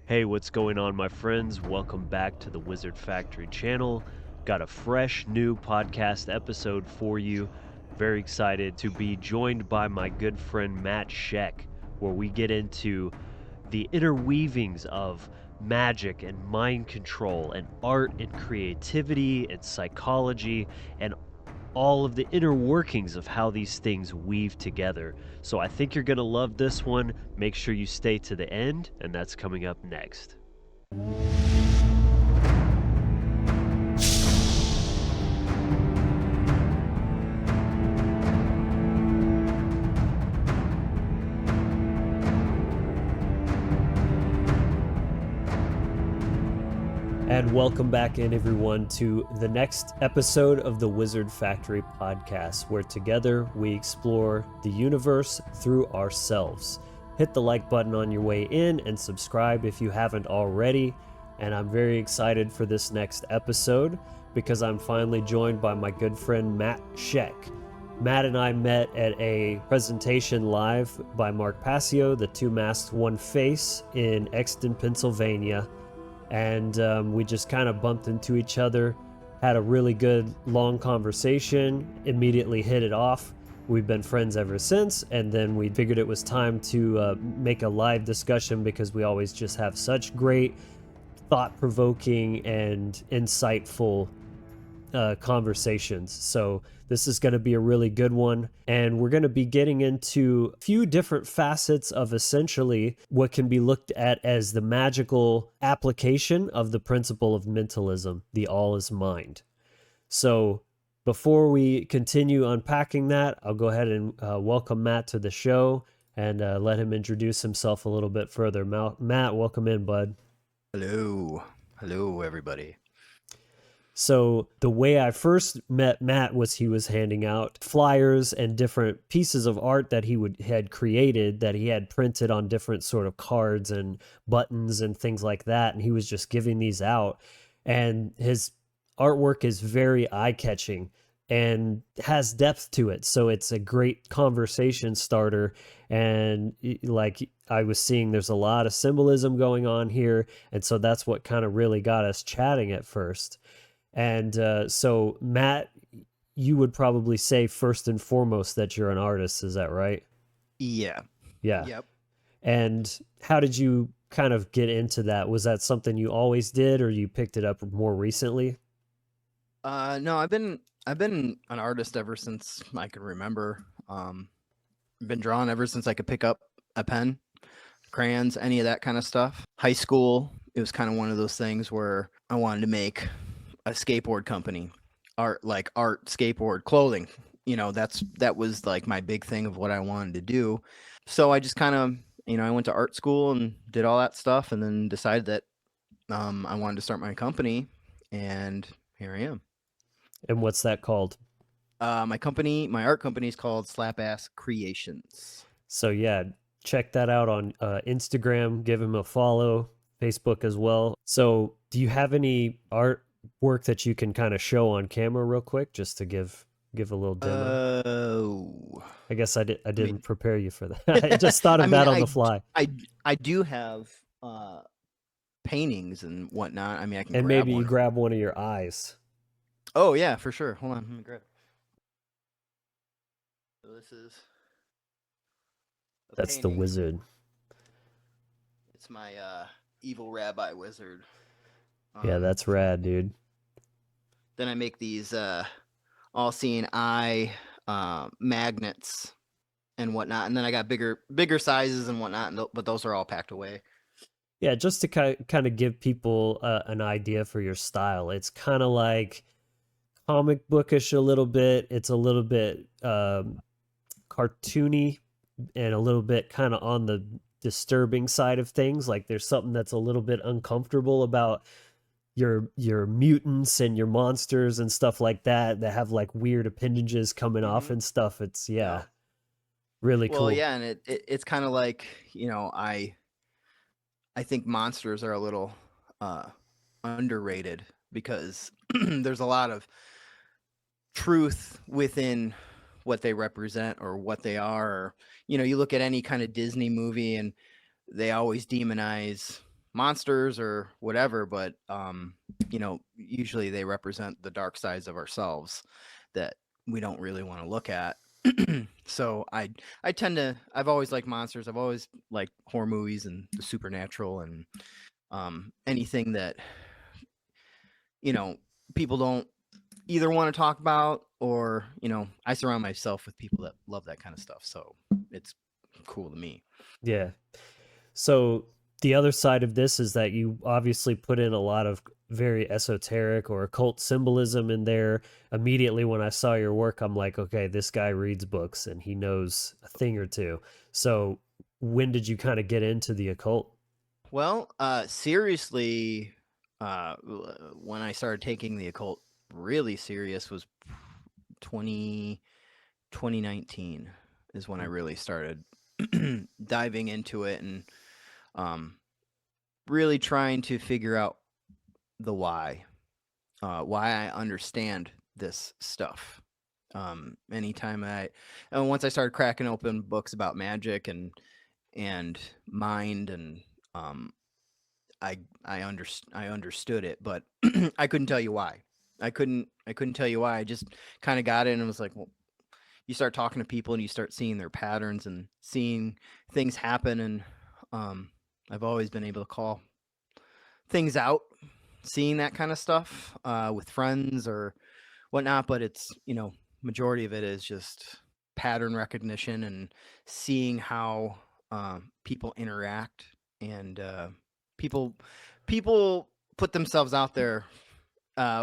Hey, what's going on, my friends? Welcome back to the Wizard Factory channel. Got a fresh new podcast episode for you. Very excited to be joined by my good friend Matt Sczech, where we get into the interweavings of magic and mind control and art and creativity and psychology and all of the inner workings of how these things weave together. So I think you're going to love this one. Make sure you stay to the end, and that's coming up next. And welcome back in, everyone, to the next episode of the Wizard Factory podcast, where together we explore the universe through ourselves. Hit the like button on your way in and subscribe if you haven't already. And I'm very excited for this next episode because I'm finally joined by my good friend Matt Sczech. Matt and I met at a presentation live by Mark Passio, the Two Masks, One Face in Exton, Pennsylvania. And we just kind of bumped into each other, had a really good long conversation, immediately hit it off. We've been friends ever since, and then we figured it was time to make a live discussion because we always just have such great, thought-provoking and insightful conversations. So this is going to be a really good one, and we're going to be getting into a few different facets of essentially what can be looked at as the magical application of the principle of mentalism, the all is mind. So before we continue unpacking that, I'll go ahead and welcome Matt to the show and let him introduce himself a little bit further. Matt, welcome in, bud. Hello, everybody. So the way I first met Matt was he was handing out flyers and different pieces of art that he had created, that he had printed on different sort of cards and buttons and things like that. And he was just giving these out. And his artwork is very eye-catching and has depth to it. So it's a great conversation starter. And like I was seeing, there's a lot of symbolism going on here. And so that's what kind of really got us chatting at first. And so, Matt, you would probably say first and foremost that you're an artist. Is that right? Yeah. Yeah. Yep. And how did you kind of get into that? Was that something you always did, or you picked it up more recently? No, I've been an artist ever since I can remember. Been drawing ever since I could pick up a pen, crayons, any of that kind of stuff. High school, it was kind of one of those things where I wanted to make a skateboard company, art, skateboard clothing. You know, that was like my big thing of what I wanted to do. So I just kind of, I went to art school and did all that stuff, and then decided that I wanted to start my company, and here I am. And what's that called? My art company is called Slapass Creations. So yeah, check that out on Instagram. Give him a follow. Facebook as well. So do you have any art work that you can kind of show on camera real quick, just to give a little demo? I guess I didn't prepare you for that. I just thought of that on the fly. I do have paintings and whatnot. I mean, I can. And maybe you grab one of your eyes. Oh yeah, for sure. Hold on, let me grab it. So this is. That's painting. The wizard. It's my evil rabbi wizard. Yeah, that's rad, dude. Then I make these all-seeing eye magnets and whatnot, and then I got bigger sizes and whatnot, but those are all packed away. Yeah, just to kind of give people an idea for your style. It's kind of like comic bookish a little bit. It's a little bit cartoony and a little bit kind of on the disturbing side of things. Like there's something that's a little bit uncomfortable about your mutants and your monsters and stuff like that have like weird appendages coming off and stuff. It's really cool. Well, yeah, and it's kind of like, I think monsters are a little underrated because there's a lot of truth within what they represent or what they are. Or, you look at any kind of Disney movie and they always demonize monsters or whatever, but usually they represent the dark sides of ourselves that we don't really want to look at. So I've always liked monsters. I've always liked horror movies and the supernatural, and anything that people don't either want to talk about, or I surround myself with people that love that kind of stuff, so it's cool to me. Yeah. So the other side of this is that you obviously put in a lot of very esoteric or occult symbolism in there. Immediately when I saw your work, I'm like, okay, this guy reads books and he knows a thing or two. So when did you kind of get into the occult? Well, seriously, when I started taking the occult really serious was 2019 is when I really started diving into it, and really trying to figure out the why I understand this stuff. Anytime and once I started cracking open books about magic and mind, and I understood it, but I couldn't tell you why. I couldn't tell you why. I just kind of got it, and it was like, well, you start talking to people and you start seeing their patterns and seeing things happen, and I've always been able to call things out, seeing that kind of stuff with friends or whatnot. But it's majority of it is just pattern recognition and seeing how people interact, and people put themselves out there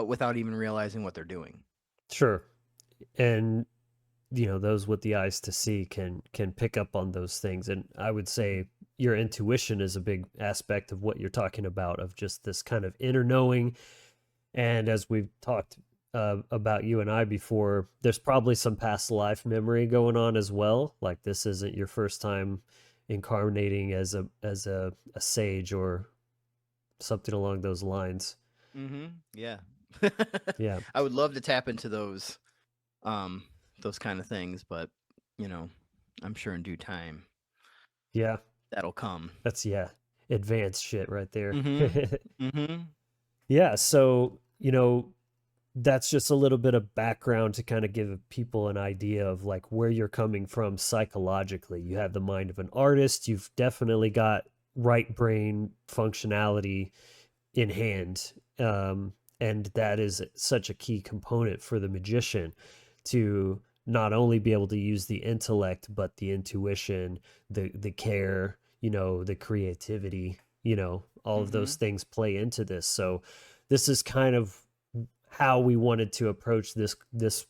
without even realizing what they're doing. Sure. And those with the eyes to see can pick up on those things. And I would say your intuition is a big aspect of what you're talking about, of just this kind of inner knowing. And as we've talked about you and I before, there's probably some past life memory going on as well. Like this isn't your first time incarnating as a sage or something along those lines. Yeah. Yeah. I would love to tap into those kind of things, but I'm sure in due time. Yeah. That'll come. That's advanced shit right there. Mm-hmm. Yeah. So, that's just a little bit of background to kind of give people an idea of like where you're coming from psychologically. You have the mind of an artist. You've definitely got right brain functionality in hand. And that is such a key component for the magician, to not only be able to use the intellect, but the intuition, the care, the creativity, all of those things play into this. So this is kind of how we wanted to approach this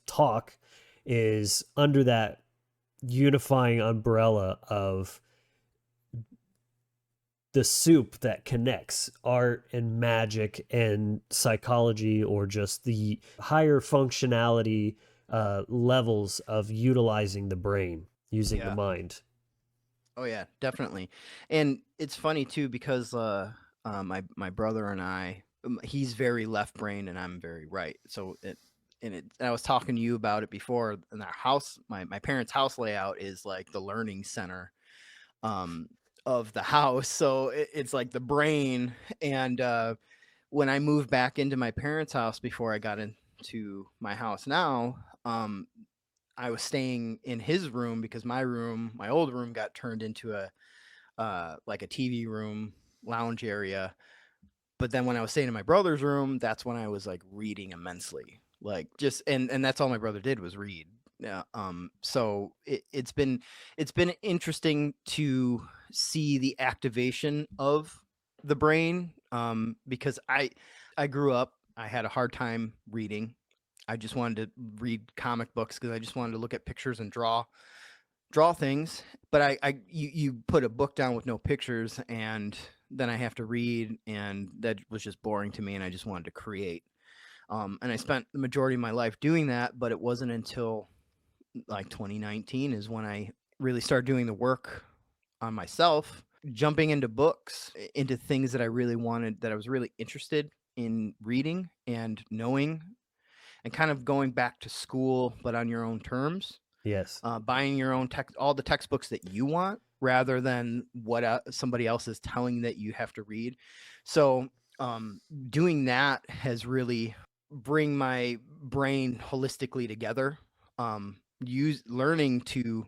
talk, is under that unifying umbrella of the soup that connects art and magic and psychology, or just the higher functionality levels of utilizing the brain, using the mind. Oh yeah, definitely. And it's funny too, because my brother and I, he's very left brain and I'm very right. So and I was talking to you about it before. In our house, my parents' house layout is like the learning center of the house. So it's like the brain. And when I moved back into my parents' house before I got into my house now, I was staying in his room because my old room got turned into like a TV room, lounge area. But then when I was staying in my brother's room, that's when I was like reading immensely, like just, and that's all my brother did was read. Yeah. So it's been interesting to see the activation of the brain. Because I grew up, I had a hard time reading. I just wanted to read comic books because I just wanted to look at pictures and draw things. But you put a book down with no pictures, and then I have to read, and that was just boring to me, and I just wanted to create. And I spent the majority of my life doing that, but it wasn't until like 2019 is when I really started doing the work on myself, jumping into books, into things that I really wanted, that I was really interested in reading and knowing, and kind of going back to school, but on your own terms. Yes. Buying your own all the textbooks that you want, rather than what somebody else is telling that you have to read. So doing that has really bring my brain holistically together. Learning to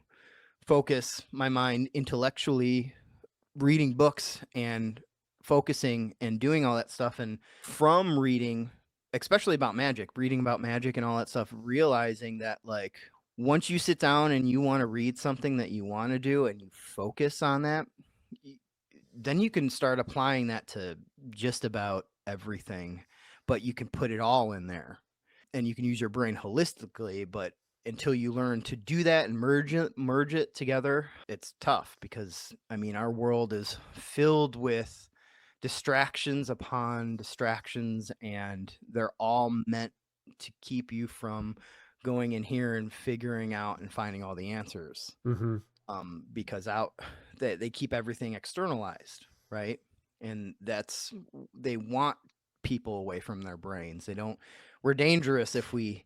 focus my mind intellectually, reading books and focusing and doing all that stuff. And from reading, especially about magic, reading about magic and all that stuff, realizing that like once you sit down and you want to read something that you want to do and you focus on that, then you can start applying that to just about everything, but you can put it all in there and you can use your brain holistically. But until you learn to do that and merge it together, it's tough, because I mean, our world is filled with distractions upon distractions, and they're all meant to keep you from going in here and figuring out and finding all the answers. Mm-hmm. Because they keep everything externalized, right? And they want people away from their brains. We're dangerous if we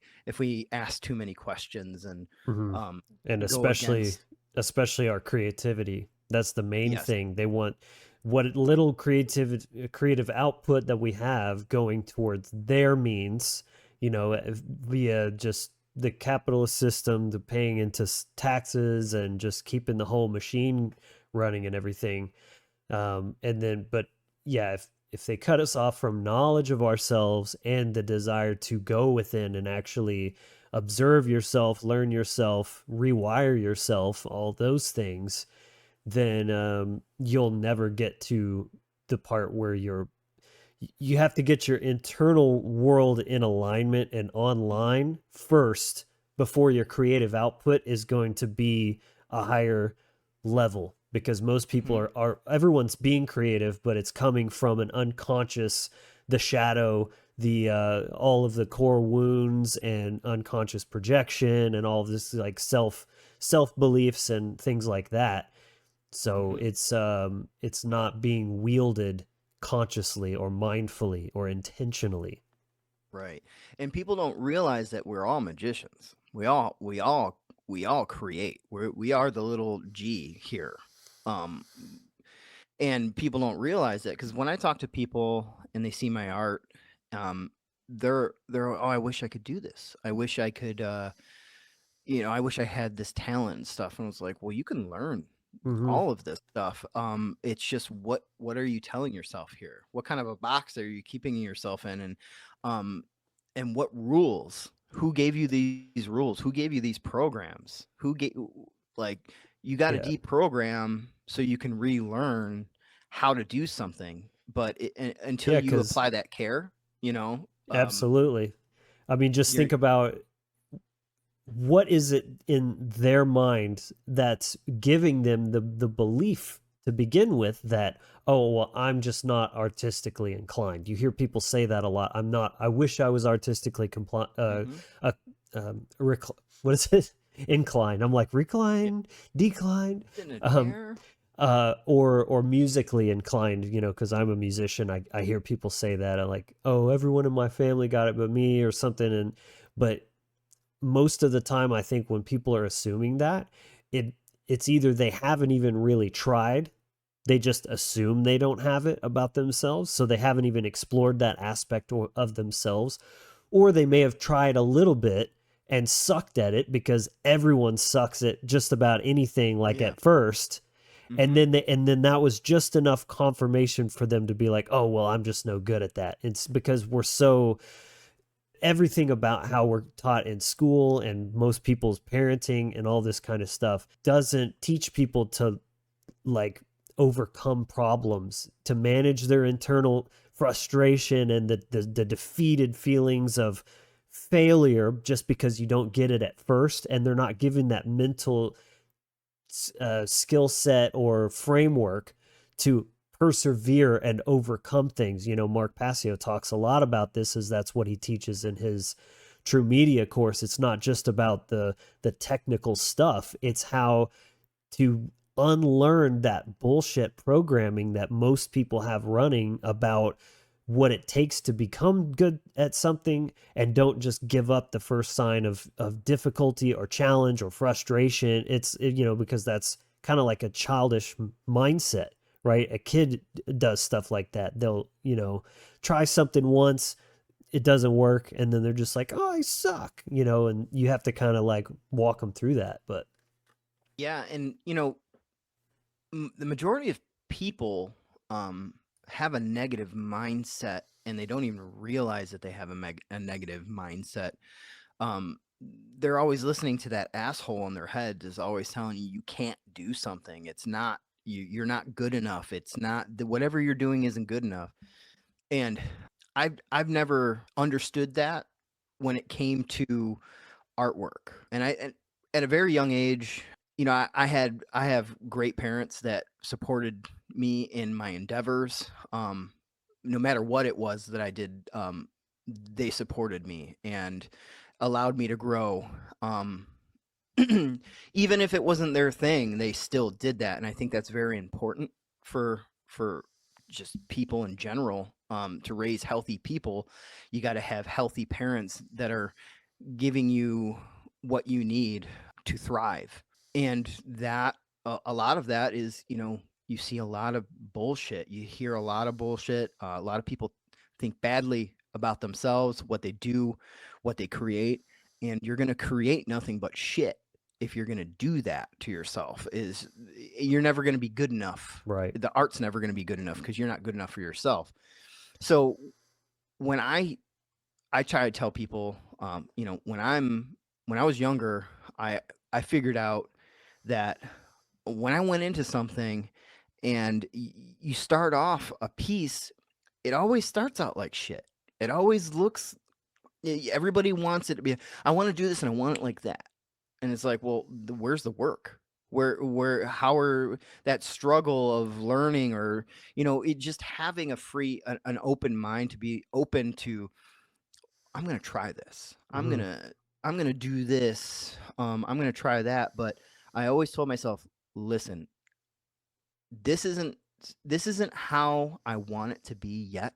ask too many questions and Mm-hmm. And go against... especially our creativity. That's the main Yes. thing. They want what little creative output that we have going towards their means, via just the capitalist system, the paying into taxes and just keeping the whole machine running and everything. And then, but yeah, if they cut us off from knowledge of ourselves and the desire to go within and actually observe yourself, learn yourself, rewire yourself, all those things, then you'll never get to the part where you have to get your internal world in alignment and online first before your creative output is going to be a higher level, because most people are everyone's being creative, but it's coming from an unconscious, the shadow, the all of the core wounds and unconscious projection and all of this like self beliefs and things like that. So it's not being wielded consciously or mindfully or intentionally. Right. And people don't realize that we're all magicians. We all create. We are the little G here. And people don't realize that, because when I talk to people and they see my art, they're oh, I wish I could do this. I wish I could I wish I had this talent and stuff. And I was like, well, you can learn all of this stuff. It's just what are you telling yourself here? What kind of a box are you keeping yourself in? And what rules? Who gave you these rules? Who gave you these programs? You got to deprogram so you can relearn how to do something. But until you apply that care, absolutely. I mean, just think about what is it in their mind that's giving them the belief to begin with that, oh, well, I'm just not artistically inclined. You hear people say that a lot. I wish I was artistically what is it? Inclined. I'm like, recline, decline, or musically inclined, because I'm a musician. I hear people say that. I'm like, oh, everyone in my family got it but me or something. But most of the time, I think when people are assuming that, it's either they haven't even really tried, they just assume they don't have it about themselves, so they haven't even explored that aspect of themselves, or they may have tried a little bit and sucked at it, because everyone sucks at just about anything at first. And then that was just enough confirmation for them to be like, oh, well, I'm just no good at that. It's because everything about how we're taught in school and most people's parenting and all this kind of stuff doesn't teach people to overcome problems, to manage their internal frustration and the defeated feelings of failure just because you don't get it at first. And they're not given that mental skill set or framework to persevere and overcome things. Mark Passio talks a lot about this, as that's what he teaches in his True Media course. It's not just about the technical stuff. It's how to unlearn that bullshit programming that most people have running about what it takes to become good at something, and don't just give up the first sign of difficulty or challenge or frustration. Because that's kind of like a childish mindset, right? A kid does stuff like that. They'll, try something once, it doesn't work, and then they're just like, oh, I suck, and you have to kind of like walk them through that. But Yeah, and the majority of people have a negative mindset, and they don't even realize that they have a negative mindset. um, they're always listening to that asshole in their head is always telling you you can't do something. It's not you're not good enough. It's not whatever you're doing isn't good enough. And I've never understood that when it came to artwork. And at a very young age, I have great parents that supported me in my endeavors. No matter what it was that I did, they supported me and allowed me to grow. Um, Even if it wasn't their thing, they still did that, and I think that's very important for just people in general. To raise healthy people, you got to have healthy parents that are giving you what you need to thrive. And that a lot of that is, you see a lot of bullshit. You hear a lot of bullshit. A lot of people think badly about themselves, what they do, what they create, and you're going to create nothing but shit if you're going to do that to yourself. You're never going to be good enough. right. The art's never going to be good enough because you're not good enough for yourself. So when I try to tell people, when I was younger, I figured out that when I went into something and you start off a piece, it always starts out like shit. It always looks. Everybody wants it to be. I want to do this and I want it like that. And it's like, well, where's the work? How are that struggle of learning, or it just having an open mind to be open to, I'm gonna try this. Hmm. I'm gonna do this. I'm gonna try that. But I always told myself, listen, this isn't this isn't how I want it to be yet,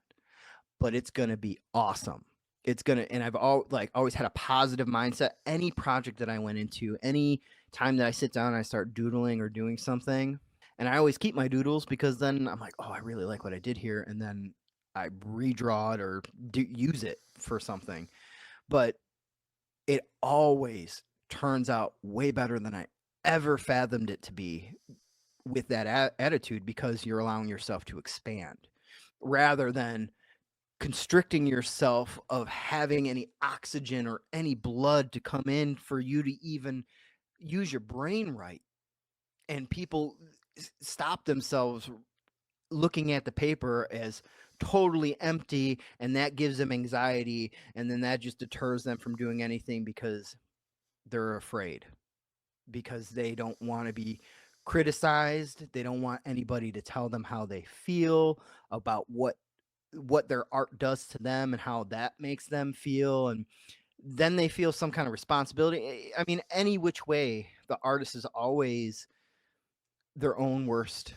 but it's gonna be awesome. It's gonna, and always had a positive mindset. Any project that I went into, any time that I sit down and I start doodling or doing something, and I always keep my doodles because then I'm like, oh, I really like what I did here, and then I redraw it or use it for something. But it always turns out way better than I ever fathomed it to be with that attitude, because you're allowing yourself to expand rather than constricting yourself of having any oxygen or any blood to come in for you to even use your brain right. And people stop themselves looking at the paper as totally empty, and that gives them anxiety, and then that just deters them from doing anything because they're afraid, because they don't want to be criticized. They don't want anybody to tell them how they feel about what their art does to them and how that makes them feel. And then they feel some kind of responsibility. I mean, any which way, the artist is always their own worst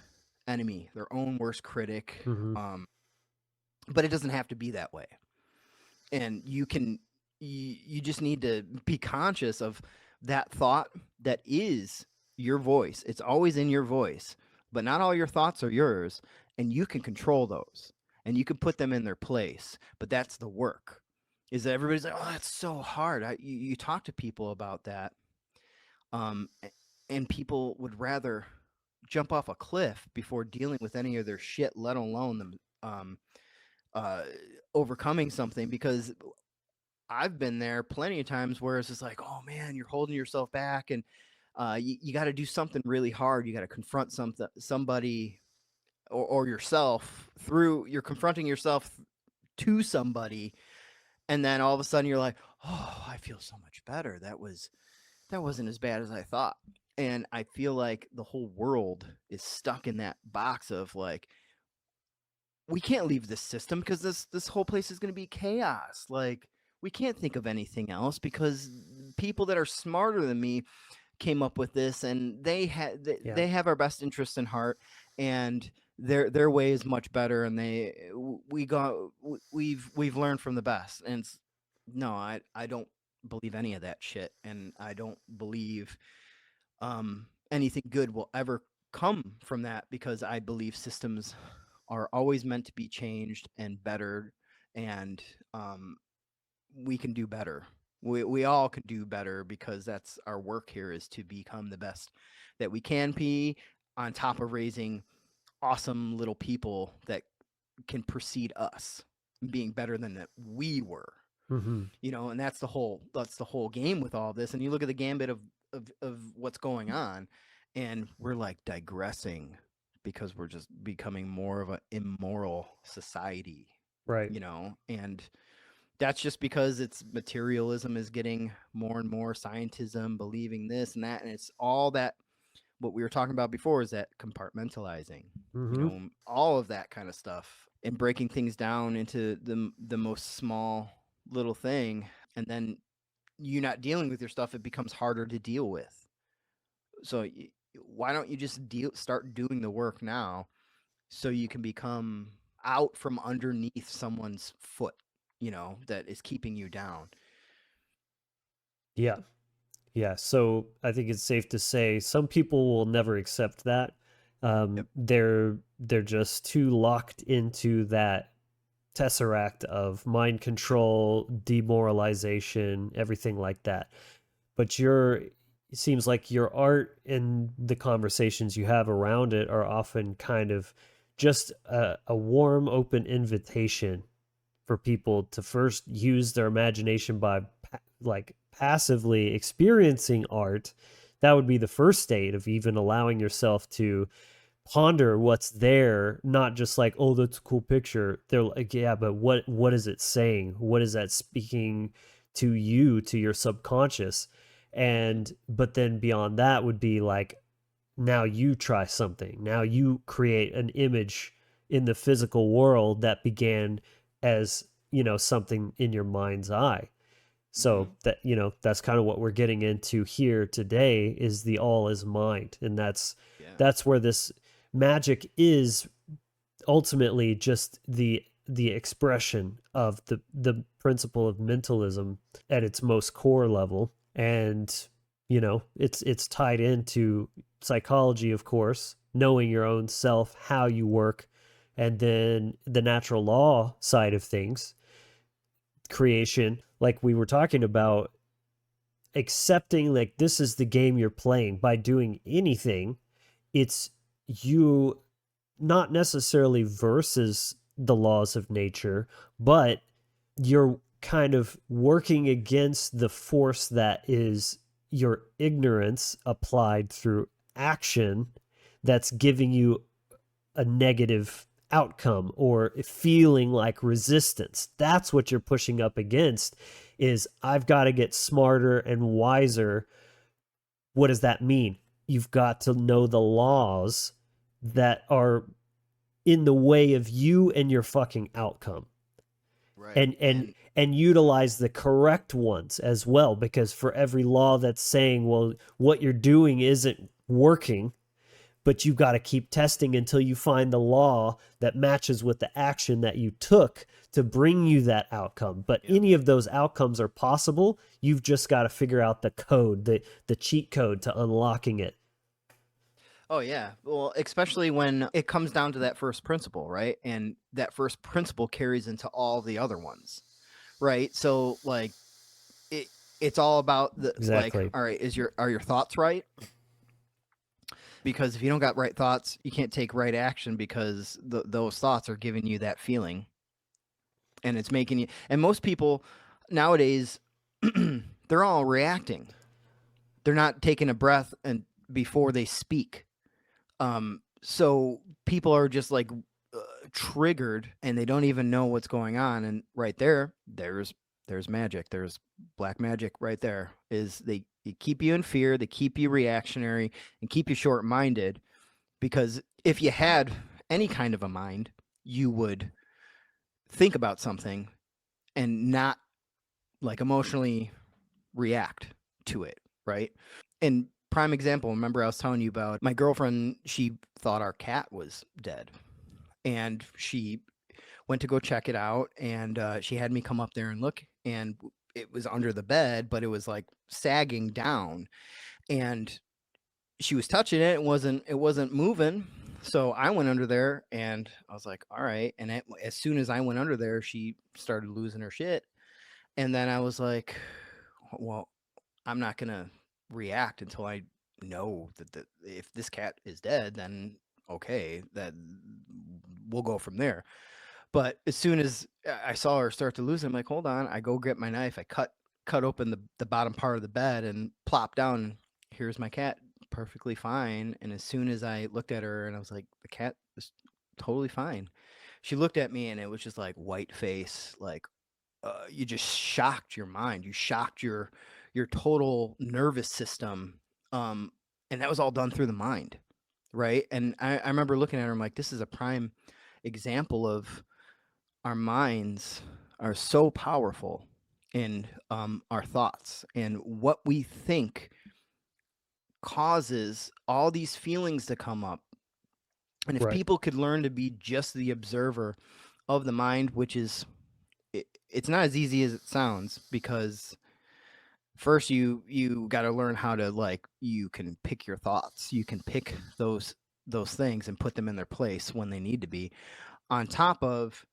enemy, their own worst critic. Hmm. But it doesn't have to be that way. And you just need to be conscious of that thought that is your voice. It's always in your voice, but not all your thoughts are yours, and you can control those and you can put them in their place. But that's the work. Is that everybody's like, oh, that's so hard. You talk to people about that, um, and people would rather jump off a cliff before dealing with any of their shit, let alone them uh, overcoming something. Because I've been there plenty of times where it's just like, oh man, you're holding yourself back, and you got to do something really hard. You got to confront somebody, or yourself through. You're confronting yourself to somebody, and then all of a sudden you're like, oh, I feel so much better. That wasn't as bad as I thought. And I feel like the whole world is stuck in that box of like, we can't leave this system because this whole place is going to be chaos. Like, we can't think of anything else because people that are smarter than me came up with this, and Yeah. they have our best interests in heart, and their way is much better, and we've learned from the best. And no, I don't believe any of that shit, and I don't believe anything good will ever come from that, because I believe systems are always meant to be changed and bettered, and we can do better. We all can do better, because that's our work here, is to become the best that we can be, on top of raising awesome little people that can precede us, being better than that we were. Mm-hmm. And that's the whole game with all this. And you look at the gambit of what's going on, and we're like digressing, because we're just becoming more of an immoral society, Right. and that's just because it's materialism is getting more and more, scientism, believing this and that, and it's all that what we were talking about before, is that compartmentalizing, Mm-hmm. all of that kind of stuff, and breaking things down into the most small little thing, and then you not dealing with your stuff, it becomes harder to deal with. So why don't you just start doing the work now, so you can become out from underneath someone's foot, that is keeping you down. Yeah. Yeah. So I think it's safe to say some people will never accept that. Yep. They're just too locked into that tesseract of mind control, demoralization, everything like that. But it seems like your art and the conversations you have around it are often kind of just a warm, open invitation for people to first use their imagination by like passively experiencing art. That would be the first state of even allowing yourself to ponder what's there, not just like, oh, that's a cool picture. They're like, yeah, but what is it saying? What is that speaking to you, to your subconscious? And but then beyond that would be like, now you try something. Now you create an image in the physical world that began as, something in your mind's eye. So that, that's kind of what we're getting into here today, is the all is mind. And Yeah. that's where this magic is ultimately just the expression of the principle of mentalism at its most core level. And it's tied into psychology, of course, knowing your own self, how you work, and then the natural law side of things, creation, like we were talking about, accepting like this is the game you're playing. By doing anything, it's you, not necessarily versus the laws of nature, but you're kind of working against the force that is your ignorance applied through action, that's giving you a negative outcome or feeling like resistance. That's what you're pushing up against, is I've got to get smarter and wiser. What does that mean? You've got to know the laws that are in the way of you and your fucking outcome. Right. And utilize the correct ones as well, because for every law that's saying, well, what you're doing isn't working, but you've got to keep testing until you find the law that matches with the action that you took to bring you that outcome. But any of those outcomes are possible. You've just got to figure out the code, the cheat code to unlocking it. Oh yeah. Well, especially when it comes down to that first principle, right? And that first principle carries into all the other ones, right? So like it's all about the like, Exactly. all right, are your thoughts right? Because if you don't got right thoughts, you can't take right action, because those thoughts are giving you that feeling, and it's making you. And most people nowadays, they're all reacting. They're not taking a breath and before they speak. So people are just like triggered, and they don't even know what's going on. And right there's magic. There's black magic right there. Is they keep you in fear, they keep you reactionary, and keep you short-minded. Because if you had any kind of a mind, you would think about something and not like emotionally react to it, right? And prime example, remember I was telling you about my girlfriend, she thought our cat was dead, and she went to go check it out, and she had me come up there and look, and it was under the bed, but it was like sagging down, and she was touching it, it wasn't moving. So I went under there and I was like, all right. And as soon as I went under there, she started losing her shit. And then I was like, well, I'm not gonna react until I know that if this cat is dead, then okay, that we'll go from there. But as soon as I saw her start to lose it, I'm like, hold on. I go get my knife. I cut open the bottom part of the bed and plop down. Here's my cat, perfectly fine. And as soon as I looked at her and I was like, the cat is totally fine. She looked at me and it was just like white face, like you just shocked your mind. You shocked your total nervous system. And that was all done through the mind, right? And I remember looking at her, I'm like, this is a prime example of our minds are so powerful in our thoughts, and what we think causes all these feelings to come up. And if Right. people could learn to be just the observer of the mind, which is it's not as easy as it sounds, because first you got to learn how to, like, you can pick your thoughts, you can pick those things and put them in their place when they need to be, on top of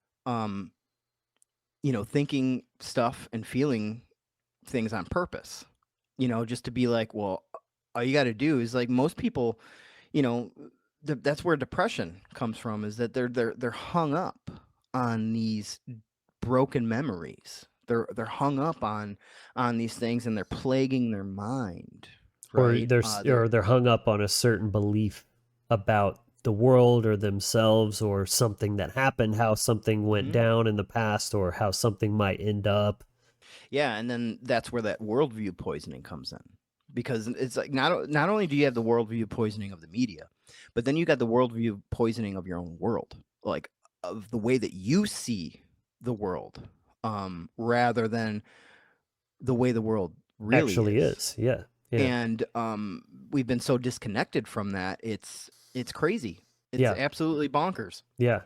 thinking stuff and feeling things on purpose, just to be like, well, all you got to do is, like, most people, that's where depression comes from, is that they're hung up on these broken memories. They're hung up on these things, and they're plaguing their mind, Or right? they're hung up on a certain belief about the world or themselves or something that happened, how something went down in the past, or how something might end up. Yeah, and then that's where that worldview poisoning comes in, because it's like not only do you have the worldview poisoning of the media, but then you got the worldview poisoning of your own world, like of the way that you see the world, rather than the way the world really Actually is. Yeah. And we've been so disconnected from that. It's crazy. It's absolutely bonkers. Yeah.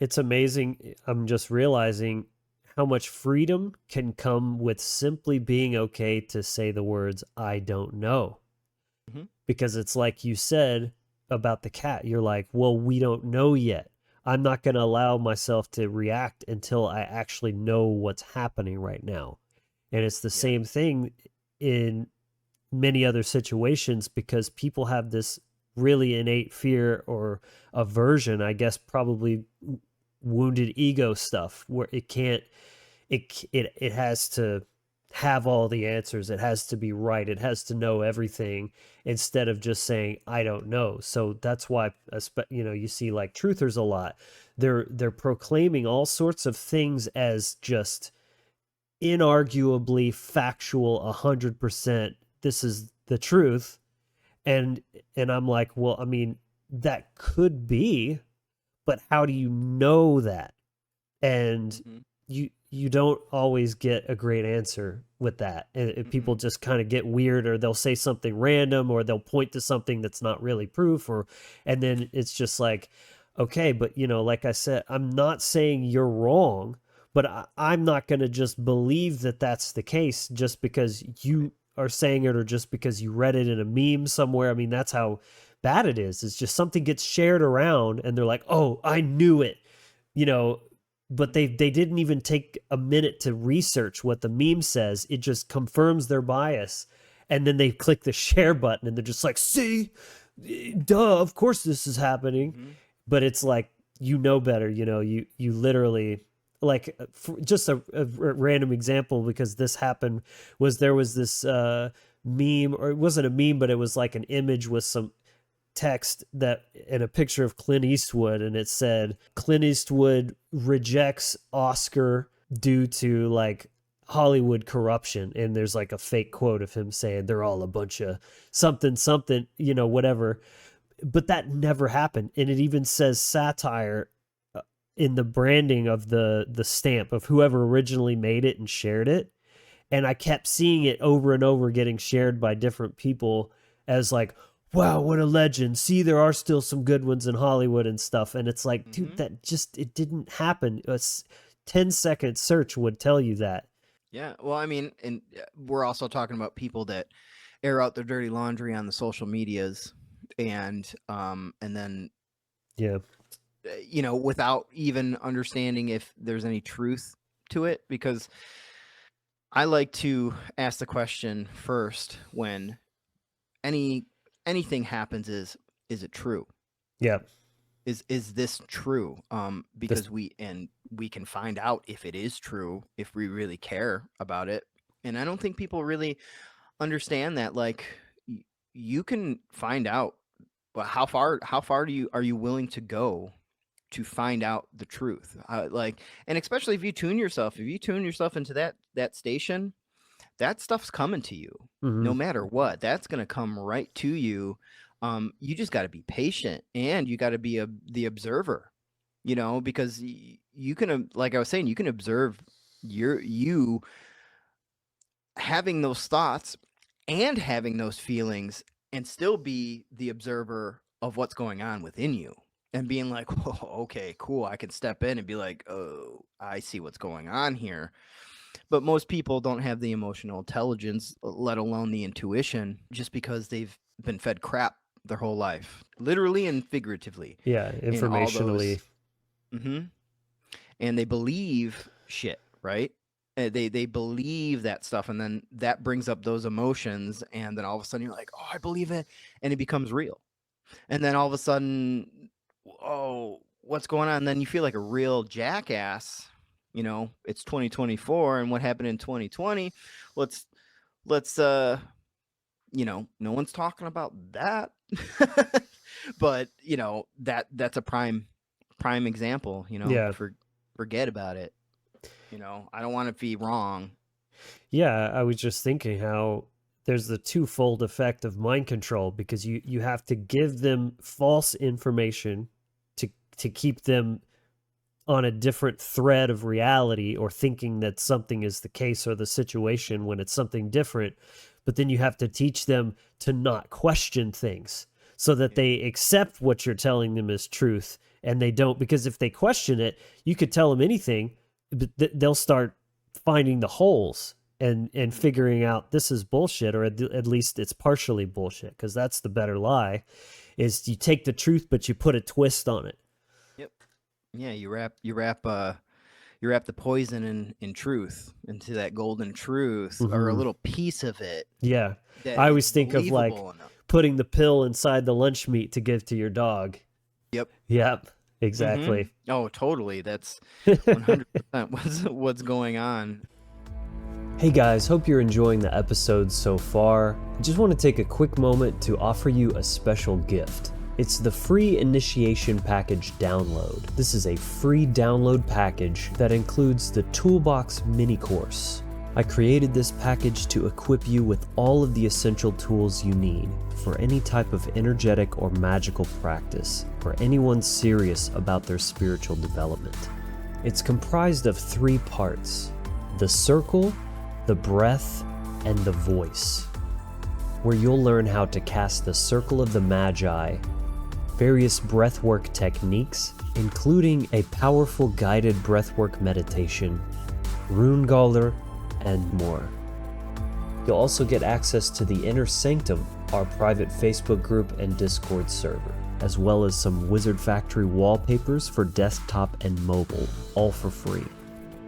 It's amazing. I'm just realizing how much freedom can come with simply being okay to say the words, I don't know. Because it's like you said about the cat. You're like, well, we don't know yet. I'm not going to allow myself to react until I actually know what's happening right now. And it's the same thing in many other situations, because people have this really innate fear or aversion, I guess, probably wounded ego stuff, where it has to have all the answers. It has to be right. It has to know everything, instead of just saying, I don't know. So that's why, you see like truthers a lot. They're proclaiming all sorts of things as just inarguably factual, 100%. This is the truth. And I'm like, well, I mean, that could be, but how do you know that? And you don't always get a great answer with that. And people just kind of get weird, or they'll say something random, or they'll point to something that's not really proof, and then it's just like, okay, but like I said, I'm not saying you're wrong, but I'm not going to just believe that that's the case just because you are saying it, or just because you read it in a meme somewhere. I mean, that's how bad it is. It's just something gets shared around and they're like, oh, I knew it, but they didn't even take a minute to research what the meme says. It just confirms their bias. And then they click the share button and they're just like, see, duh, of course this is happening. But it's like, better, you literally, like, just a random example, because this happened, there was this meme, or it wasn't a meme, but it was like an image with some text that and a picture of Clint Eastwood, and it said Clint Eastwood rejects Oscar due to like Hollywood corruption, and there's like a fake quote of him saying they're all a bunch of something, whatever. But that never happened. And it even says satire in the branding of the stamp of whoever originally made it and shared it. And I kept seeing it over and over getting shared by different people as like, wow, what a legend. See, there are still some good ones in Hollywood and stuff. And it's like, dude, that just, it didn't happen. A 10-second search would tell you that. Yeah. Well, I mean, and we're also talking about people that air out their dirty laundry on the social medias, and then Yeah. without even understanding if there's any truth to it, because I like to ask the question first when anything happens: is it true? Yeah. Is this true? Because This, we can find out if it is true if we really care about it. And I don't think people really understand that. Like, you can find out, but how far are you willing to go to find out the truth? And especially if you tune yourself into that station, that stuff's coming to you. No matter what, that's going to come right to you. You just got to be patient, and you got to be the observer, because you can, like I was saying, you can observe you having those thoughts and having those feelings, and still be the observer of what's going on within you, and being like, oh, okay, cool, I can step in and be like, oh, I see what's going on here. But most people don't have the emotional intelligence, let alone the intuition, just because they've been fed crap their whole life, literally and figuratively. yeah, informationally. And they believe shit, right? They believe that stuff, and then that brings up those emotions, and then all of a sudden you're like, oh, I believe it, and it becomes real. And then all of a sudden, oh, what's going on? And then you feel like a real jackass. It's 2024, and what happened in 2020? Let's no one's talking about that. But that's a prime example. Yeah. Forget about it. I don't want to be wrong. Yeah, I was just thinking how there's the twofold effect of mind control, because you have to give them false information to keep them on a different thread of reality, or thinking that something is the case or the situation when it's something different. But then you have to teach them to not question things, so that they accept what you're telling them as truth, and they don't, because if they question it, you could tell them anything, but they'll start finding the holes and figuring out this is bullshit, or at least it's partially bullshit, because that's the better lie, is you take the truth but you put a twist on it. Yep. Yeah, you wrap the poison in truth, into that golden truth, or a little piece of it. Yeah. I always think of like putting the pill inside the lunch meat to give to your dog. Yep. Exactly. Oh, totally. That's 100% what's going on. Hey guys, hope you're enjoying the episode so far. I just want to take a quick moment to offer you a special gift. It's the free initiation package download. This is a free download package that includes the Toolbox mini course. I created this package to equip you with all of the essential tools you need for any type of energetic or magical practice for anyone serious about their spiritual development. It's comprised of 3 parts: the circle, the breath, and the voice, where you'll learn how to cast the Circle of the Magi, various breathwork techniques, including a powerful guided breathwork meditation, rune galler, and more. You'll also get access to the Inner Sanctum, our private Facebook group and Discord server, as well as some Wizard Factory wallpapers for desktop and mobile, all for free.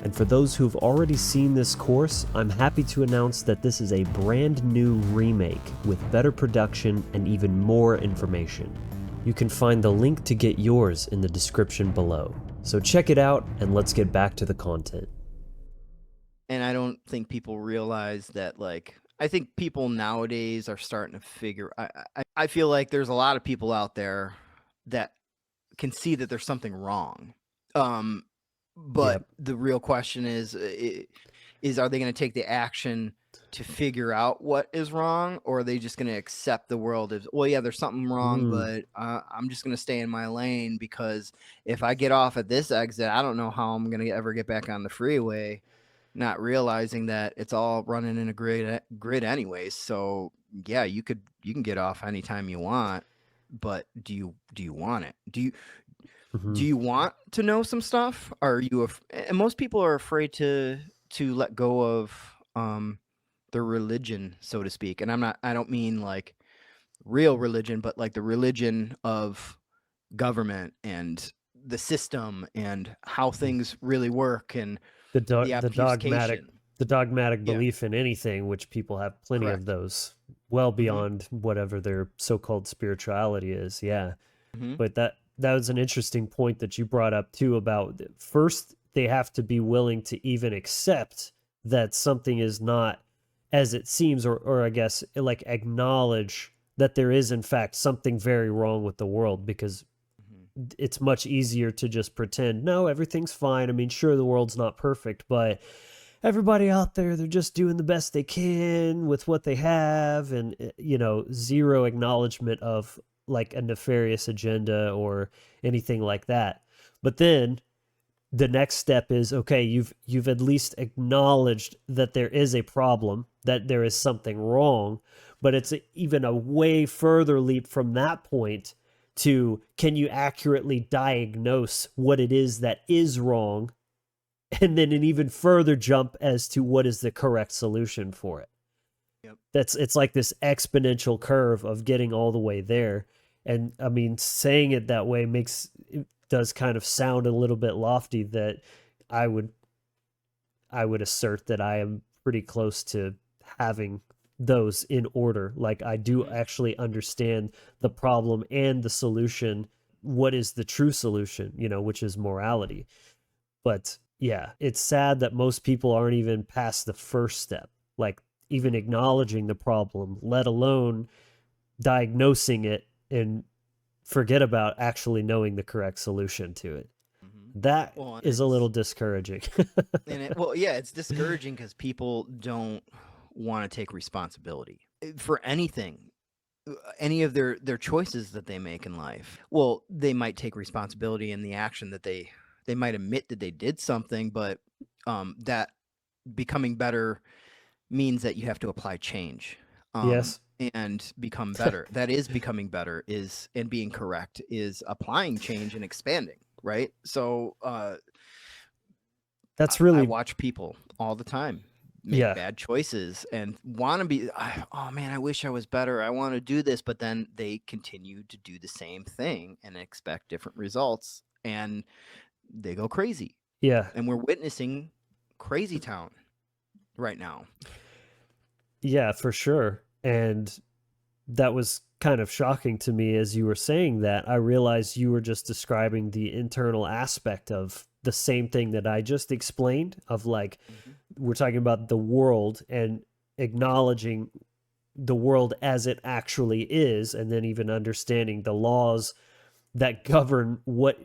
And for those who've already seen this course, I'm happy to announce that this is a brand new remake with better production and even more information. You can find the link to get yours in the description below. So check it out, and let's get back to the content. And I don't think people realize that, like, I think people nowadays are starting to figure, I feel like there's a lot of people out there that can see that there's something wrong. But the real question is are they going to take the action to figure out what is wrong, or are they just going to accept the world as, well, yeah, there's something wrong, but I'm just going to stay in my lane, because if I get off at this exit, I don't know how I'm going to ever get back on the freeway, not realizing that it's all running in a grid anyways. So yeah, you can get off anytime you want, but do you want it? Do you want to know some stuff? Are you and most people are afraid to let go of their religion, so to speak. And I don't mean like real religion, but like the religion of government and the system and how things really work and the The obfuscation. dogmatic Yeah, belief in anything, which people have plenty of correct. those, well Mm-hmm. beyond whatever their so-called spirituality is. Yeah. Mm-hmm. But that was an interesting point that you brought up too, about first they have to be willing to even accept that something is not as it seems, or I guess like acknowledge that there is in fact something very wrong with the world, because Mm-hmm. it's much easier to just pretend no, everything's fine. I mean, sure, the world's not perfect, but everybody out there, they're just doing the best they can with what they have, and zero acknowledgement of like a nefarious agenda or anything like that. But then the next step is, okay, you've at least acknowledged that there is a problem, that there is something wrong, but it's even a way further leap from that point to, can you accurately diagnose what it is that is wrong, and then an even further jump as to what is the correct solution for it. Yep. It's like this exponential curve of getting all the way there. And I mean, saying it that way it does kind of sound a little bit lofty, that I would I would assert that I am pretty close to having those in order. Like, I do Mm-hmm. actually understand the problem and the solution. What is the true solution, which is morality. But yeah, it's sad that most people aren't even past the first step, like even acknowledging the problem, let alone diagnosing it, and forget about actually knowing the correct solution to it. Mm-hmm. That Well, is a little discouraging. yeah, it's discouraging because people don't want to take responsibility for anything, any of their choices that they make in life. Well, they might take responsibility in the action that they might admit that they did something, but that becoming better means that you have to apply change, Yes. and become better. That is becoming better, is, and being correct is applying change and expanding, right? So That's I really, watch people all the time make yeah. bad choices and want to be, oh man, I wish I was better. I want to do this, but then they continue to do the same thing and expect different results, and they go crazy. Yeah. And we're witnessing crazy town right now. Yeah, for sure. And that was kind of shocking to me as you were saying that. I realized you were just describing the internal aspect of the same thing that I just explained, of like, Mm-hmm. we're talking about the world and acknowledging the world as it actually is, and then even understanding the laws that govern what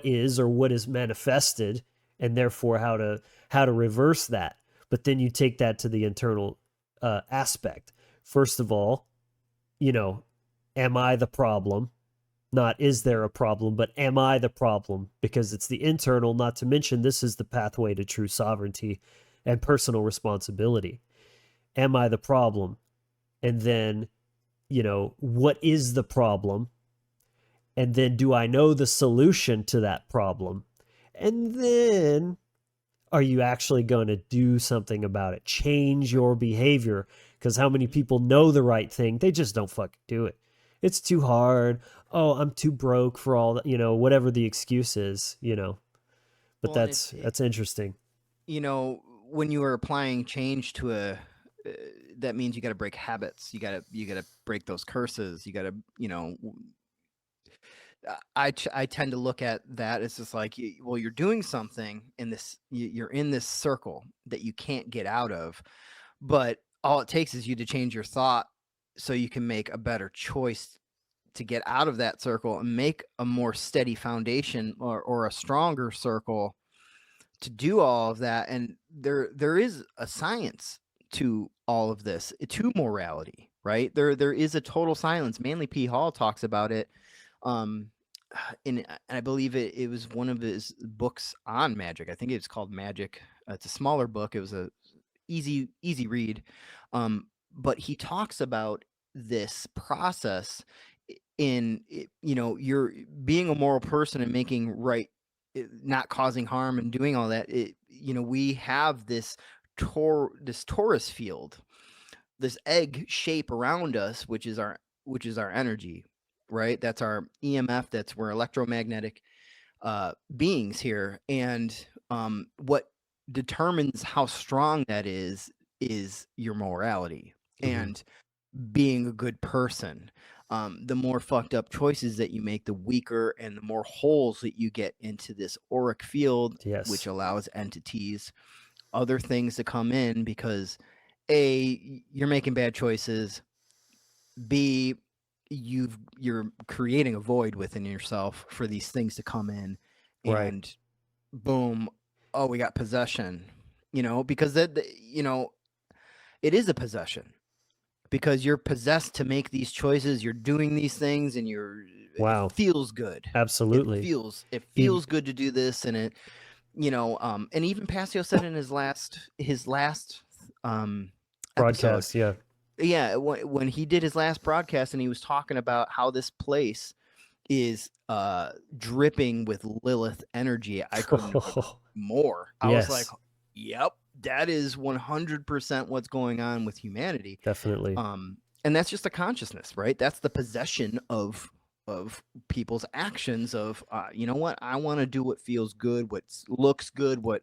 is or what is manifested, and therefore how to reverse that. But then you take that to the internal aspect. First of all, am I the problem? Not is there a problem, but am I the problem? Because it's the internal, not to mention this is the pathway to true sovereignty and personal responsibility. Am I the problem? And then, what is the problem? And then, do I know the solution to that problem? And then, are you actually going to do something about it? Change Right. your behavior. Because how many people know the right thing? They just don't fucking do it. It's too hard. Oh, I'm too broke for all that, whatever the excuse is. But Well, and that's interesting. when you are applying change to that means you got to break habits. You got to break those curses. You got to, I tend to look at that as just like, well, you're doing something in this, you're in this circle that you can't get out of, but all it takes is you to change your thought so you can make a better choice to get out of that circle and make a more steady foundation, or a stronger circle to do all of that. And there is a science to all of this, to morality, right? There is a total silence. Manly P. Hall talks about it. And I believe it was one of his books on magic. I think it's called Magick. It's a smaller book. It was a easy read. But he talks about this process in, you're being a moral person and making right, not causing harm and doing all that. We have this torus field, this egg shape around us, which is our energy, right? That's our EMF. That's we're electromagnetic beings here, and what determines how strong that is your morality and being a good person. The more fucked up choices that you make, the weaker and the more holes that you get into this auric field, Yes. which allows entities, other things to come in, because A, you're making bad choices, B, you're creating a void within yourself for these things to come in, Right. and boom, oh, we got possession, because it is a possession, because you're possessed to make these choices, you're doing these things, and Wow. it feels good. Absolutely. It feels good to do this, and it, and even Passio said in his last Broadcast, episode, when he did his last broadcast, and he was talking about how this place is dripping with Lilith energy. I couldn't agree more. I was like, yep, that is 100% what's going on with humanity. Definitely. And that's just a consciousness, right? That's the possession of people's actions of, you know what? I want to do what feels good, what looks good, what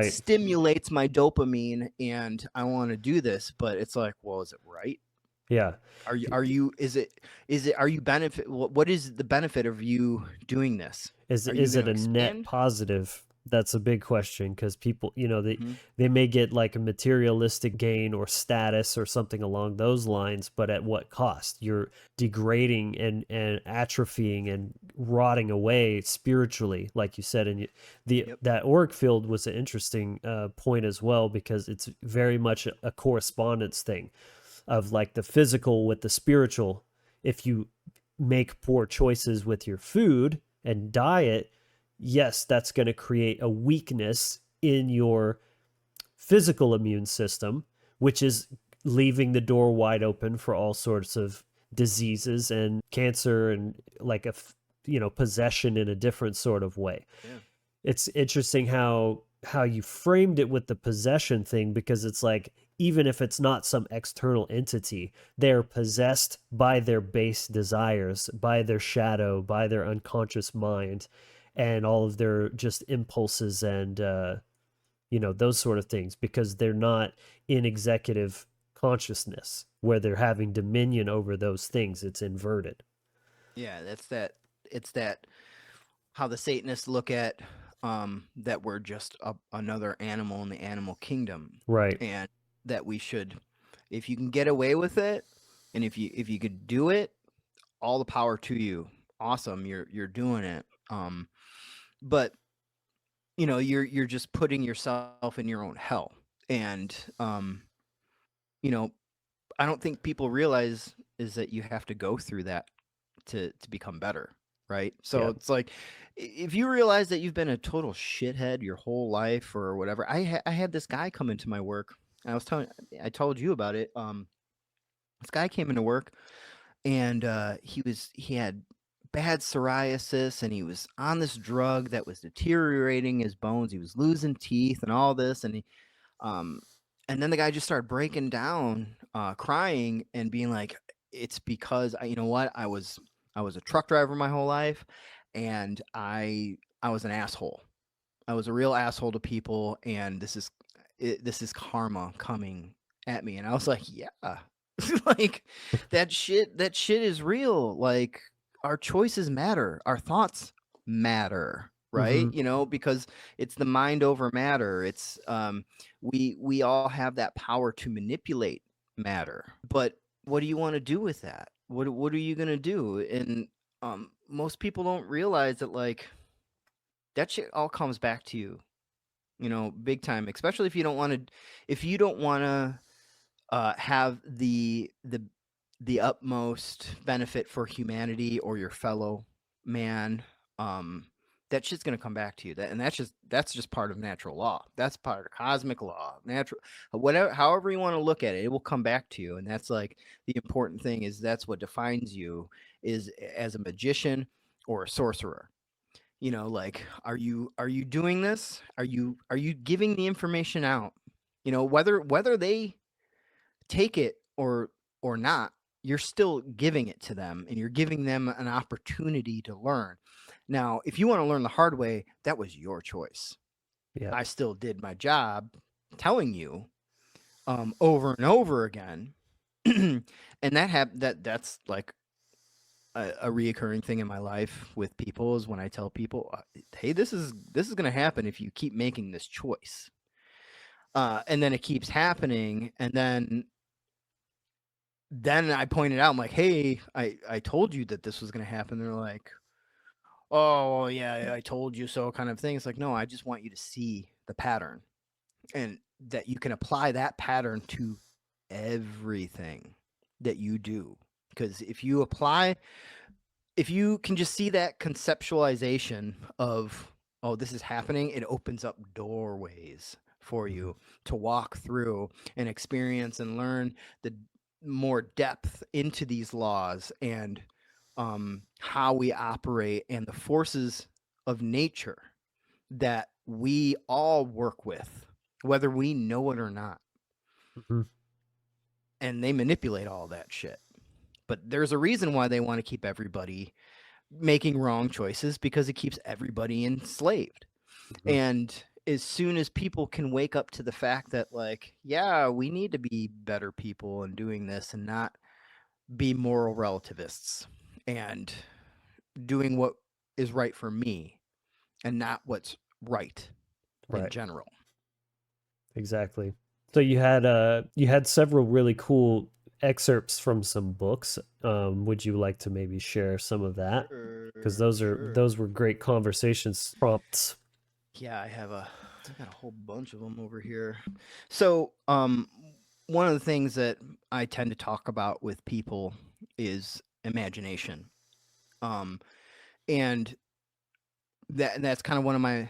stimulates my dopamine, and I want to do this. But it's like, well, is it right? Yeah. Are you benefit? What is the benefit of you doing this? Is it a net positive? That's a big question, because people, they may get like a materialistic gain or status or something along those lines, but at what cost? You're degrading and atrophying and rotting away spiritually, like you said. And that auric field was an interesting point as well, because it's very much a correspondence thing of like the physical with the spiritual. If you make poor choices with your food and diet, yes, that's going to create a weakness in your physical immune system, which is leaving the door wide open for all sorts of diseases and cancer and like possession in a different sort of way. Yeah. It's interesting how you framed it with the possession thing, because it's like, even if it's not some external entity, they're possessed by their base desires, by their shadow, by their unconscious mind, and all of their just impulses and, those sort of things, because they're not in executive consciousness where they're having dominion over those things. It's inverted. Yeah, it's that how the Satanists look at that we're just another animal in the animal kingdom. Right. And that we should, if you can get away with it, and if you could do it, all the power to you. Awesome, you're doing it. But you're just putting yourself in your own hell. And I don't think people realize is that you have to go through that to become better, right? So it's like, if you realize that you've been a total shithead your whole life or whatever. I had this guy come into my work. I told you about it. This guy came into work, and he had bad psoriasis, and he was on this drug that was deteriorating his bones. He was losing teeth and all this, and and then the guy just started breaking down, crying and being like, "It's because I was a truck driver my whole life, and I was an asshole. I was a real asshole to people, and this is karma coming at me." And I was like, yeah, like that shit is real. Like, our choices matter, our thoughts matter, right? Because it's the mind over matter. It's we all have that power to manipulate matter. But what do you want to do with that? What are you gonna do? And most people don't realize that, like, that shit all comes back to you, big time. Especially if you don't want to have the utmost benefit for humanity or your fellow man. That shit's gonna come back to you. That's just part of natural law. That's part of cosmic law. Natural, whatever, however you want to look at it, it will come back to you. And that's like the important thing, is that's what defines you, is as a magician or a sorcerer. Like, are you doing this? Are you giving the information out? You know, whether they take it or not, you're still giving it to them, and you're giving them an opportunity to learn. Now, if you want to learn the hard way, that was your choice. Yeah. I still did my job telling you over and over again. And that's like a reoccurring thing in my life with people, is when I tell people, hey, this is going to happen if you keep making this choice. And then it keeps happening, and then I pointed out, I'm like, hey, I told you that this was going to happen. They're like, oh yeah, I told you so, kind of thing. It's like, no, I just want you to see the pattern, and that you can apply that pattern to everything that you do. Because if you can just see that conceptualization of, oh, this is happening, it opens up doorways for you to walk through and experience and learn the more depth into these laws, and how we operate, and the forces of nature that we all work with, whether we know it or not. Mm-hmm. And they manipulate all that shit. But there's a reason why they want to keep everybody making wrong choices, because it keeps everybody enslaved. Mm-hmm. And as soon as people can wake up to the fact that, like, yeah, we need to be better people and doing this, and not be moral relativists and doing what is right for me and not what's right in general. Exactly. So you had several really cool excerpts from some books. Would you like to maybe share some of that? Because those were great conversations prompts. Yeah, I got a whole bunch of them over here. So, one of the things that I tend to talk about with people is imagination. And that's kind of one of my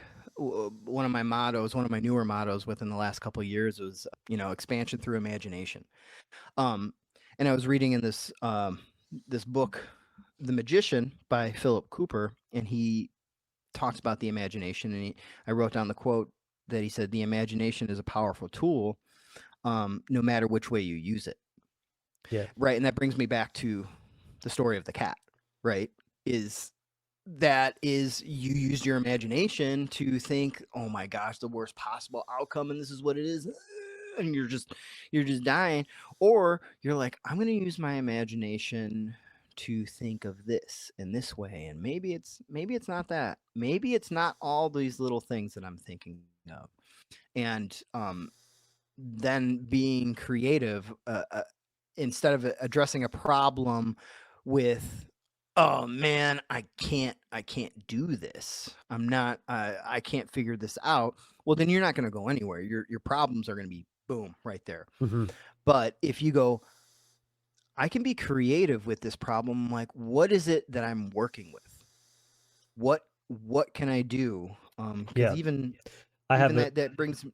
mottos, one of my newer mottos within the last couple of years, was, expansion through imagination. And I was reading in this book, The Magician, by Philip Cooper, and he talks about the imagination, and I wrote down the quote that he said: "The imagination is a powerful tool, no matter which way you use it." Yeah. Right. And that brings me back to the story of the cat, right? That is, you used your imagination to think, oh my gosh, the worst possible outcome, and this is what it is, and you're just dying. Or you're like, I'm going to use my imagination to think of this in this way, and maybe it's not that. Maybe it's not all these little things that I'm thinking of. And then being creative, instead of addressing a problem with, oh man, I can't do this, I can't figure this out. Well, then you're not going to go anywhere. Your problems are going to be boom right there. Mm-hmm. But if you go, I can be creative with this problem, like, what is it that I'm working with? What can I do? Even that brings,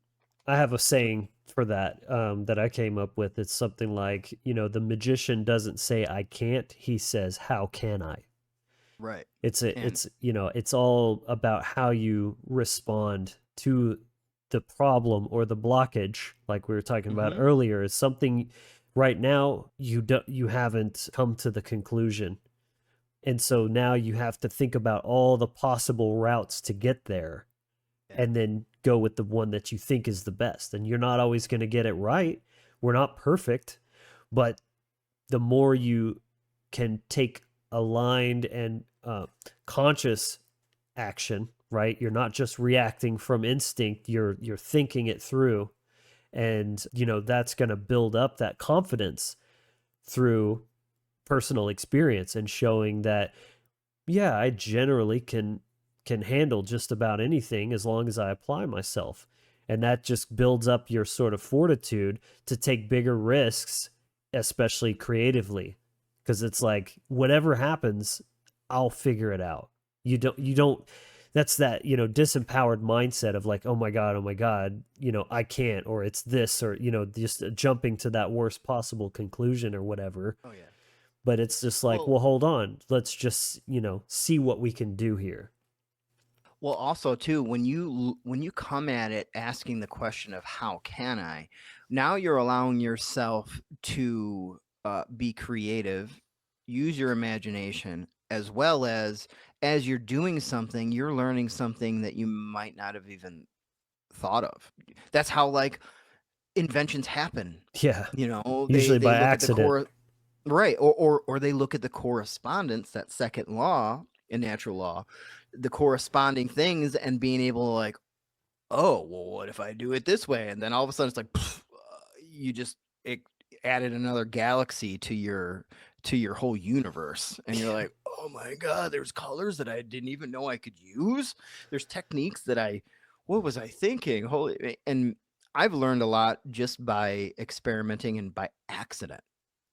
I have a saying for that, that I came up with. It's something like, the magician doesn't say I can't, he says, how can I? Right. It's all about how you respond to the problem or the blockage, like we were talking about earlier. It's something right now you haven't come to the conclusion. And so now you have to think about all the possible routes to get there, and then go with the one that you think is the best. And you're not always going to get it right. We're not perfect, but the more you can take aligned and conscious action, right? You're not just reacting from instinct, you're thinking it through. And, that's going to build up that confidence through personal experience, and showing that, yeah, I generally can handle just about anything as long as I apply myself. And that just builds up your sort of fortitude to take bigger risks, especially creatively. Because it's like, whatever happens, I'll figure it out. You don't, that's that, disempowered mindset of like, oh my God, I can't, or it's this, or, just jumping to that worst possible conclusion or whatever. Oh yeah. But it's just like, well, hold on, let's just, see what we can do here. Well, also too, when you come at it asking the question of how can I, now you're allowing yourself to be creative, use your imagination, as you're doing something, you're learning something that you might not have even thought of. That's how like inventions happen. Yeah, You know, usually they by look at the accident. core, right, or they look at the correspondence, that second law in natural law, the corresponding things, and being able to like, oh, well, what if I do it this way? And then all of a sudden it's like, you just it added another galaxy to your whole universe, and you're like, oh my god, there's colors that I didn't even know I could use. There's techniques that what was I thinking? Holy, and I've learned a lot just by experimenting and by accident,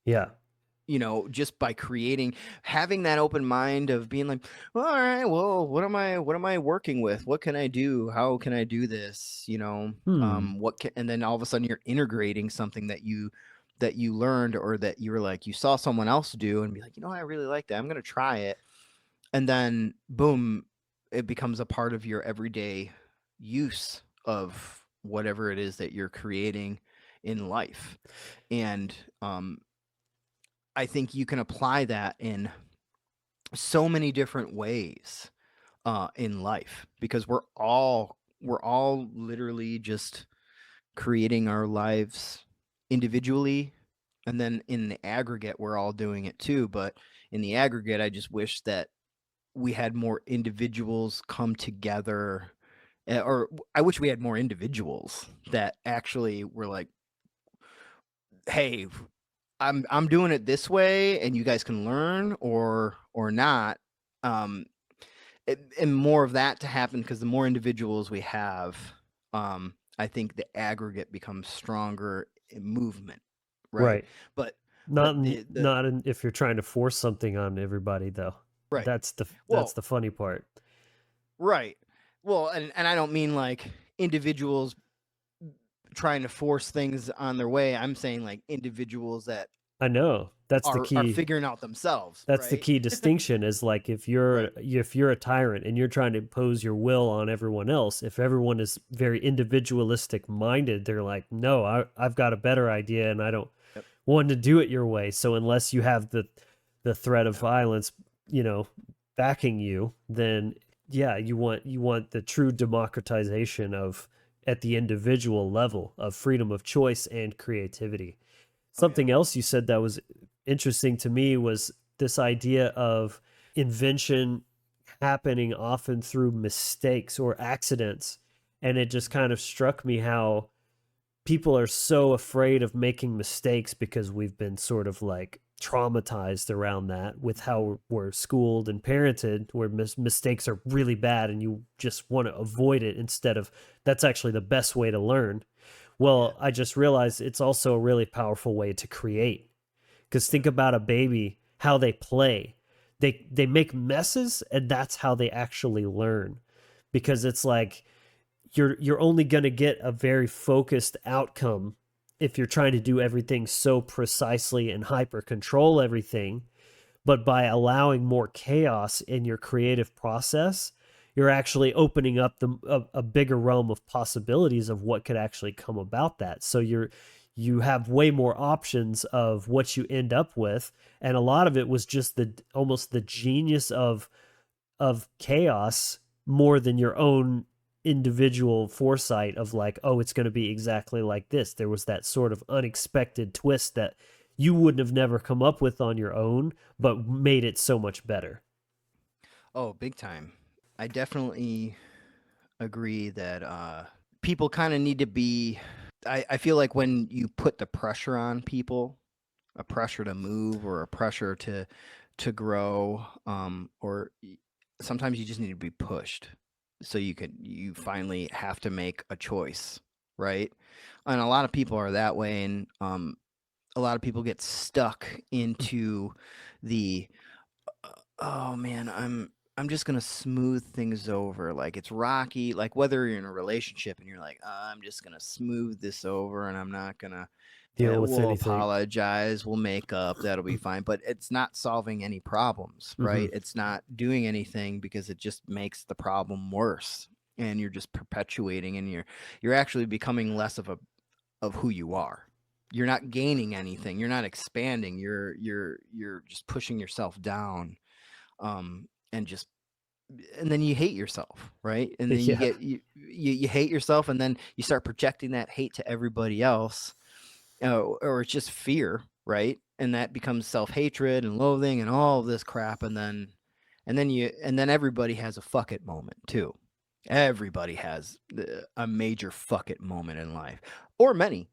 Yeah. you know, just by creating, having that open mind of being like, well, all right, well, what am I working with? What can I do? How can I do this? You know, Hmm. and then all of a sudden you're integrating something that you learned, or that you were like, you saw someone else do and be like, you know, I really like that. I'm going to try it. And then boom, it becomes a part of your everyday use of whatever it is that you're creating in life. And I think you can apply that in so many different ways in life, because we're all literally just creating our lives individually, and then in the aggregate we're all doing it too. But in the aggregate, I just wish that we had more individuals come together, or I wish we had more individuals that actually were like, hey, I'm doing it this way, and you guys can learn or not. Um, and more of that to happen, because the more individuals we have, I think the aggregate becomes stronger in movement, right? Right. But the Not if you're trying to force something on everybody though. right. That's Well, the funny part. right. Well, and I don't mean like individuals trying to force things on their way. I'm saying like individuals that I know. That's the are key. figuring out themselves, That's the right? key distinction is like Right. if you're a tyrant and you're trying to impose your will on everyone else, if everyone is very individualistic minded, they're like, no, I've got a better idea and I don't Yep. want to do it your way. So unless you have the threat of Yep. violence, you know, backing you, then yeah, you want the true democratization of at the individual level of freedom of choice and creativity. Oh yeah. Something else you said that was interesting to me was this idea of invention happening often through mistakes or accidents. And it just kind of struck me how people are so afraid of making mistakes because we've been sort of like traumatized around that with how we're schooled and parented, where mistakes are really bad and you just want to avoid it instead of that's actually the best way to learn. Yeah. Well, I just realized it's also a really powerful way to create. Because think Yep. about a baby, how they play. They make messes, and that's how they actually learn. Because it's like you're only going to get a very focused outcome if you're trying to do everything so precisely and hyper control everything. But by allowing more chaos in your creative process, you're actually opening up a bigger realm of possibilities of what could actually come about that. So you have way more options of what you end up with, and a lot of it was just the almost the genius of chaos more than your own individual foresight of like, oh, it's going to be exactly like this. There was that sort of unexpected twist that you wouldn't have never come up with on your own, but made it so much better. Oh, big time. I definitely agree that people kind of need to be. I feel like when you put the pressure on people, a pressure to move or a pressure to grow, sometimes you just need to be pushed, so you finally have to make a choice, right? And a lot of people are that way, and a lot of people get stuck into the oh man, I'm just gonna smooth things over. Like it's rocky. Like whether you're in a relationship and you're like, I'm just gonna smooth this over and I'm not gonna deal with We'll anything. apologize, we'll make up, that'll be fine. But it's not solving any problems, right? It's not doing anything, because it just makes the problem worse, and you're just perpetuating, and you're actually becoming less of who you are. You're not gaining anything. You're not expanding. You're just pushing yourself down, and then you hate yourself, right? And then you hate yourself, and then you start projecting that hate to everybody else, or it's just fear, right? And that becomes self-hatred and loathing and all of this crap, and then everybody has a fuck it moment too. Everybody has a major fuck it moment in life, or many,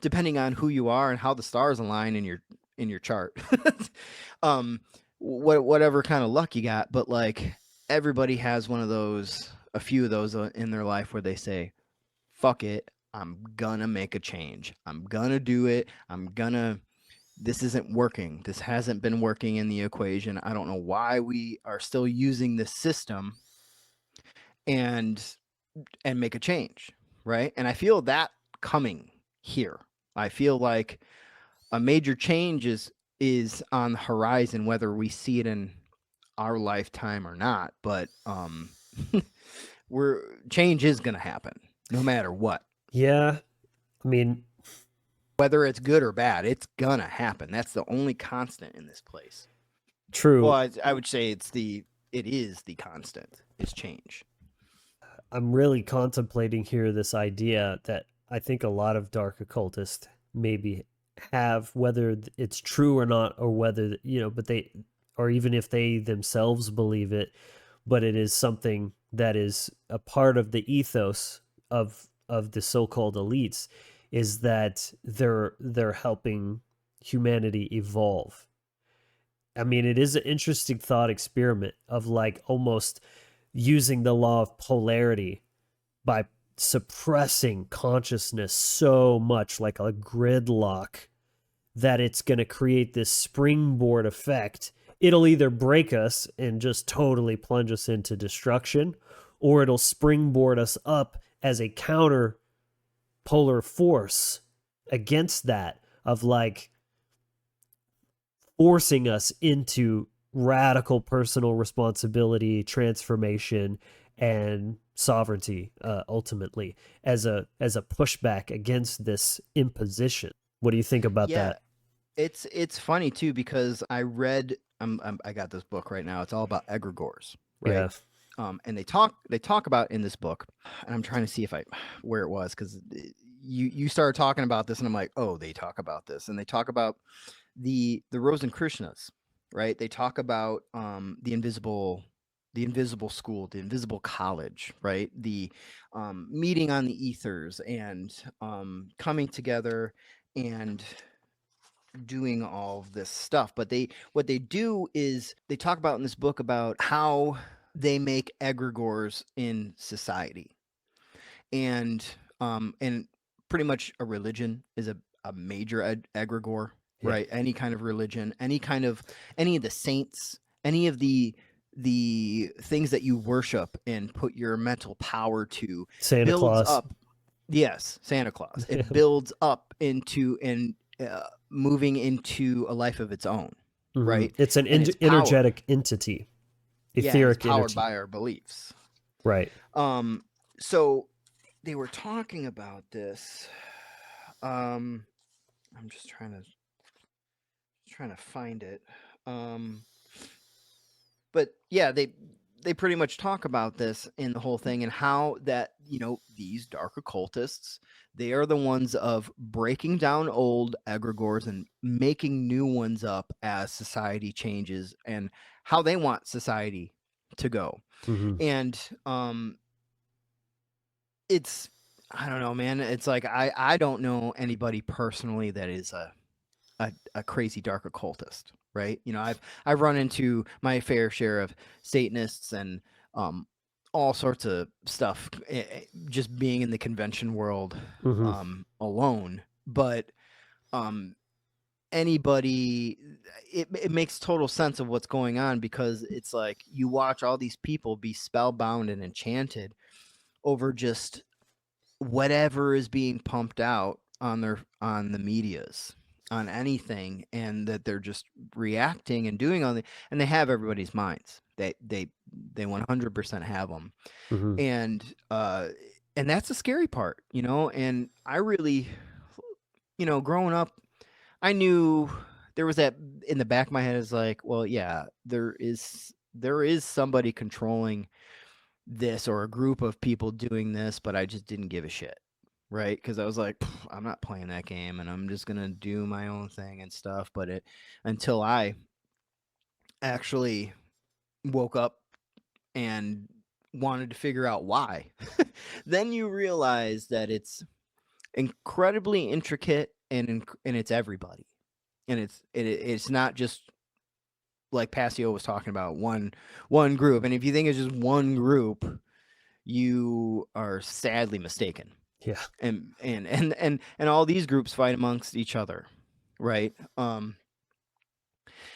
depending on who you are and how the stars align in your chart. Whatever kind of luck you got, but like, everybody has a few of those in their life where they say, fuck it, I'm gonna make a change. I'm gonna do it. This isn't working. This hasn't been working in the equation. I don't know why we are still using this system, and make a change, right? And I feel that coming here. I feel like a major change is on the horizon, whether we see it in our lifetime or not. But change is going to happen no matter what. Yeah. I mean, whether it's good or bad, it's going to happen. That's the only constant in this place. True. Well, I would say it is the constant. It's change. I'm really contemplating here this idea that I think a lot of dark occultists maybe have, whether it's true or not, or whether, but or even if they themselves believe it, but it is something that is a part of the ethos of the so-called elites, is that they're helping humanity evolve. I mean, it is an interesting thought experiment of like almost using the law of polarity by suppressing consciousness so much, like a gridlock, that it's going to create this springboard effect. It'll either break us and just totally plunge us into destruction, or it'll springboard us up as a counter polar force against that, of like forcing us into radical personal responsibility, transformation, and sovereignty, ultimately, as a pushback against this imposition. What do you think about that? It's funny too, because I read I got this book right now. It's all about egregores, right? Yeah. And they talk about in this book, and I'm trying to see where it was, because you started talking about this, and I'm like, oh, they talk about this, and they talk about the Rosenkrishnas, right? They talk about the invisible school, the invisible college, right? The meeting on the ethers, and coming together and doing all of this stuff. But what they do is they talk about in this book about how they make egregores in society, and pretty much a religion is a major egregore. Yeah. Right? Any kind of religion, any of the saints, any of the things that you worship and put your mental power to, Santa Claus. Up. Yes, Santa Claus. It builds up into moving into a life of its own, right? It's an energetic entity, etheric it's powered entity by our beliefs, right? So they were talking about this. I'm just trying to find it. But yeah, they pretty much talk about this in the whole thing, and how that, these dark occultists, they are the ones of breaking down old egregores and making new ones up as society changes, and how they want society to go. And it's, I don't know, man. It's like, I don't know anybody personally that is a crazy dark occultist, right? I've run into my fair share of Satanists and all sorts of stuff, just being in the convention world alone. But anybody, it makes total sense of what's going on, because it's like you watch all these people be spellbound and enchanted over just whatever is being pumped out on the medias, on anything, and that they're just reacting and doing all the, and they have everybody's minds. They 100% have them. Hmm. And that's the scary part, and I really, growing up, I knew there was that in the back of my head is like, well, yeah, there is somebody controlling this, or a group of people doing this, but I just didn't give a shit, right? Because I was like, I'm not playing that game, and I'm just gonna do my own thing and stuff. But until I actually woke up and wanted to figure out why, then you realize that it's incredibly intricate, and it's everybody, and it's not just like Passio was talking about, one group. And if you think it's just one group, you are sadly mistaken. Yeah. And all these groups fight amongst each other, right?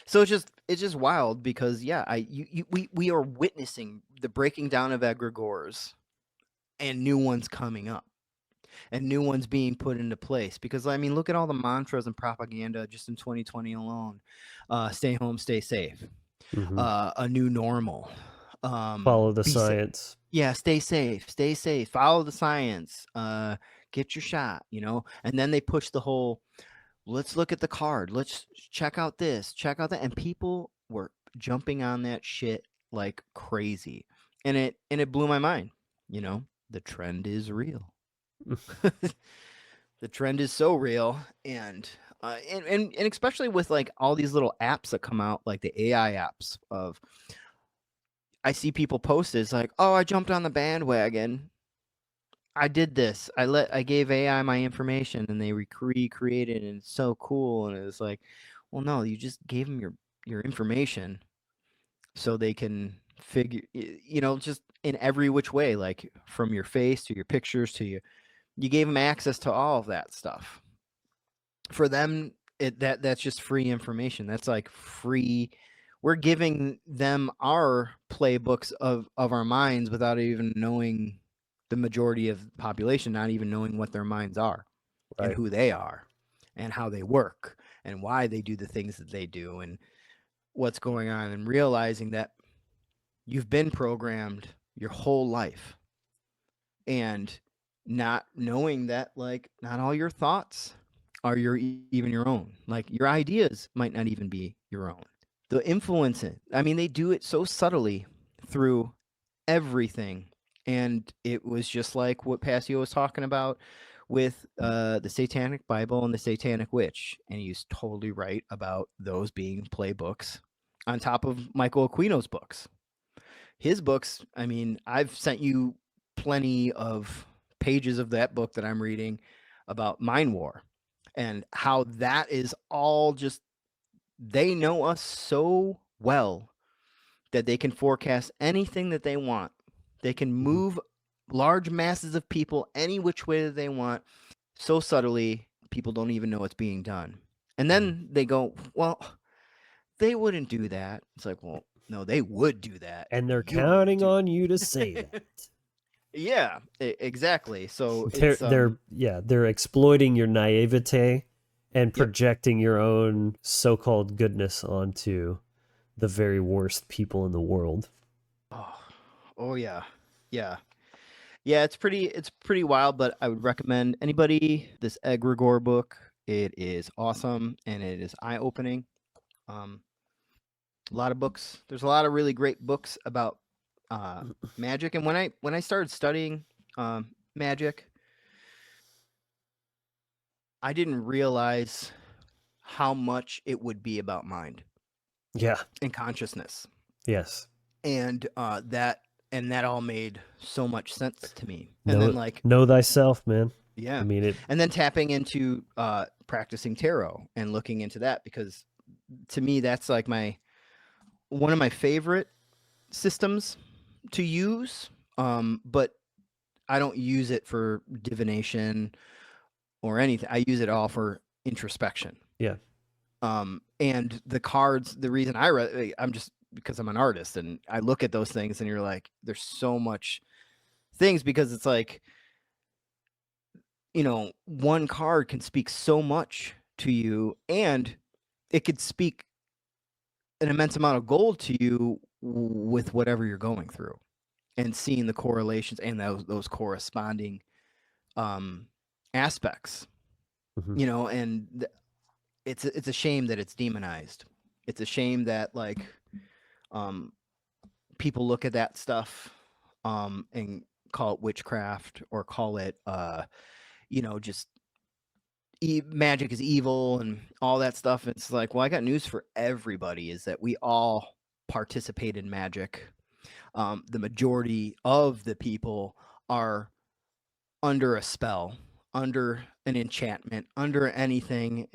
So it's just wild, because we are witnessing the breaking down of egregores, and new ones coming up, and new ones being put into place. Because I mean, look at all the mantras and propaganda just in 2020 alone. Stay home, stay safe. Hmm. A new normal. Follow the Be safe. science. Yeah, stay safe, follow the science, get your shot, and then they push the whole, let's look at the card, let's check out this, check out that, and people were jumping on that shit like crazy, and it blew my mind. The trend is real. The trend is so real, and especially with like all these little apps that come out, like the AI apps of, I see people post it, it's like, oh, I jumped on the bandwagon. I did this. I gave AI my information, and they recreated, and it's so cool. And it's like, well, no, you just gave them your information so they can figure, just in every which way, like from your face to your pictures to you gave them access to all of that stuff. For them, that's just free information. That's like free. We're giving them our playbooks of our minds without even knowing, the majority of the population not even knowing what their minds are, and Right. who they are, and how they work, and why they do the things that they do, and what's going on, and realizing that you've been programmed your whole life, and not knowing that, like, not all your thoughts are even your own. Like, your ideas might not even be your own. The influence it. I mean, they do it so subtly through everything. And it was just like what Passio was talking about with the Satanic Bible and the Satanic Witch. And he's totally right about those being playbooks on top of Michael Aquino's books. His books, I mean, I've sent you plenty of pages of that book that I'm reading about Mind War, and how that is all just, they know us so well that they can forecast anything that they want. They can move large masses of people any which way that they want, so subtly people don't even know it's being done. And then they go, well, they wouldn't do that. It's like, well, no, they would do that. And they're counting on you to say that. Yeah, exactly. So they're exploiting your naivete and projecting your own so-called goodness onto the very worst people in the world. Oh yeah. Yeah. Yeah, it's pretty wild, but I would recommend anybody this egregore book. It is awesome, and it is eye-opening. A lot of books. There's a lot of really great books about magic, and when I started studying magic, I didn't realize how much it would be about mind. Yeah. And consciousness. Yes. And that all made so much sense to me. And then, like, know thyself, man. Yeah. I mean it. And then tapping into practicing tarot and looking into that, because to me that's like one of my favorite systems to use. But I don't use it for divination or anything. I use it all for introspection. Yeah. And the cards, the reason I'm just because I'm an artist, and I look at those things, and you're like, there's so much things, because it's like one card can speak so much to you, and it could speak an immense amount of gold to you with whatever you're going through, and seeing the correlations and those corresponding aspects. And it's a shame that it's demonized. It's a shame that like people look at that stuff and call it witchcraft, or call it just magic is evil and all that stuff. It's like, well, I got news for everybody, is that we all participate in magic. The majority of the people are under a spell, under an enchantment, under anything.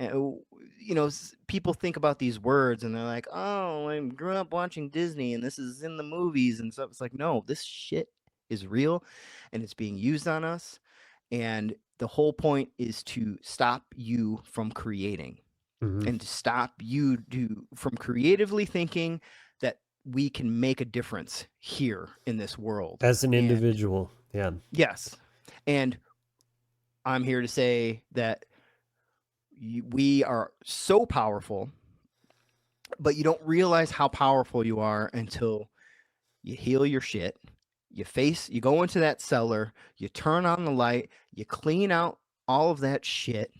People think about these words and they're like, oh, I grew up watching Disney and this is in the movies and stuff. It's like, no, this shit is real and it's being used on us. And the whole point is to stop you from creating, and to stop you from creatively thinking that we can make a difference here in this world as an individual. Yes. And I'm here to say that we are so powerful, but you don't realize how powerful you are until you heal your shit. You go into that cellar, you turn on the light, you clean out all of that shit,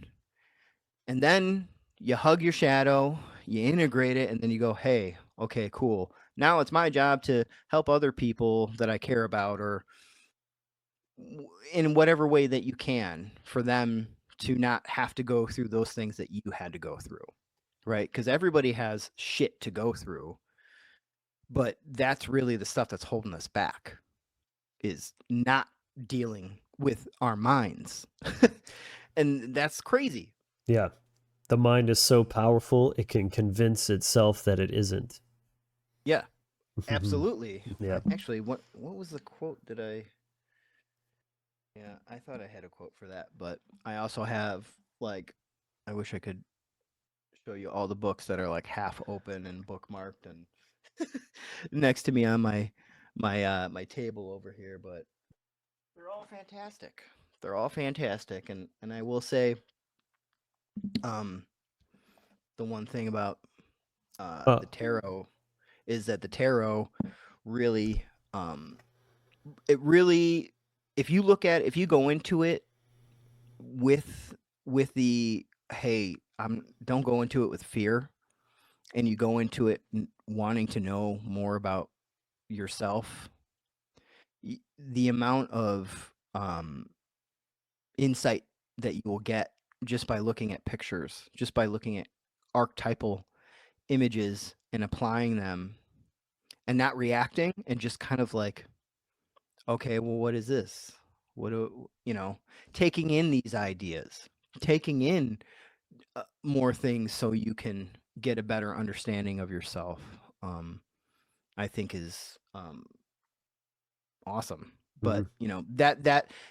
and then you hug your shadow, you integrate it, and then you go, hey, okay, cool. Now it's my job to help other people that I care about, or in whatever way that you can, for them to not have to go through those things that you had to go through, right? Because everybody has shit to go through, but that's really the stuff that's holding us back, is not dealing with our minds. And that's crazy. Yeah. The mind is so powerful, it can convince itself that it isn't. Yeah, absolutely. Yeah. Actually, what was the quote? Yeah, I thought I had a quote for that, but I also have, like, I wish I could show you all the books that are like half open and bookmarked and next to me on my table over here, but they're all fantastic. They're all fantastic, and I will say, the one thing about the tarot is that the tarot really, if you go into it with the, hey, don't go into it with fear, and you go into it wanting to know more about yourself, the amount of insight that you will get just by looking at pictures, just by looking at archetypal images and applying them and not reacting, and just kind of like, okay, well, what is this? Taking in these ideas, taking in more things so you can get a better understanding of yourself, I think is awesome. But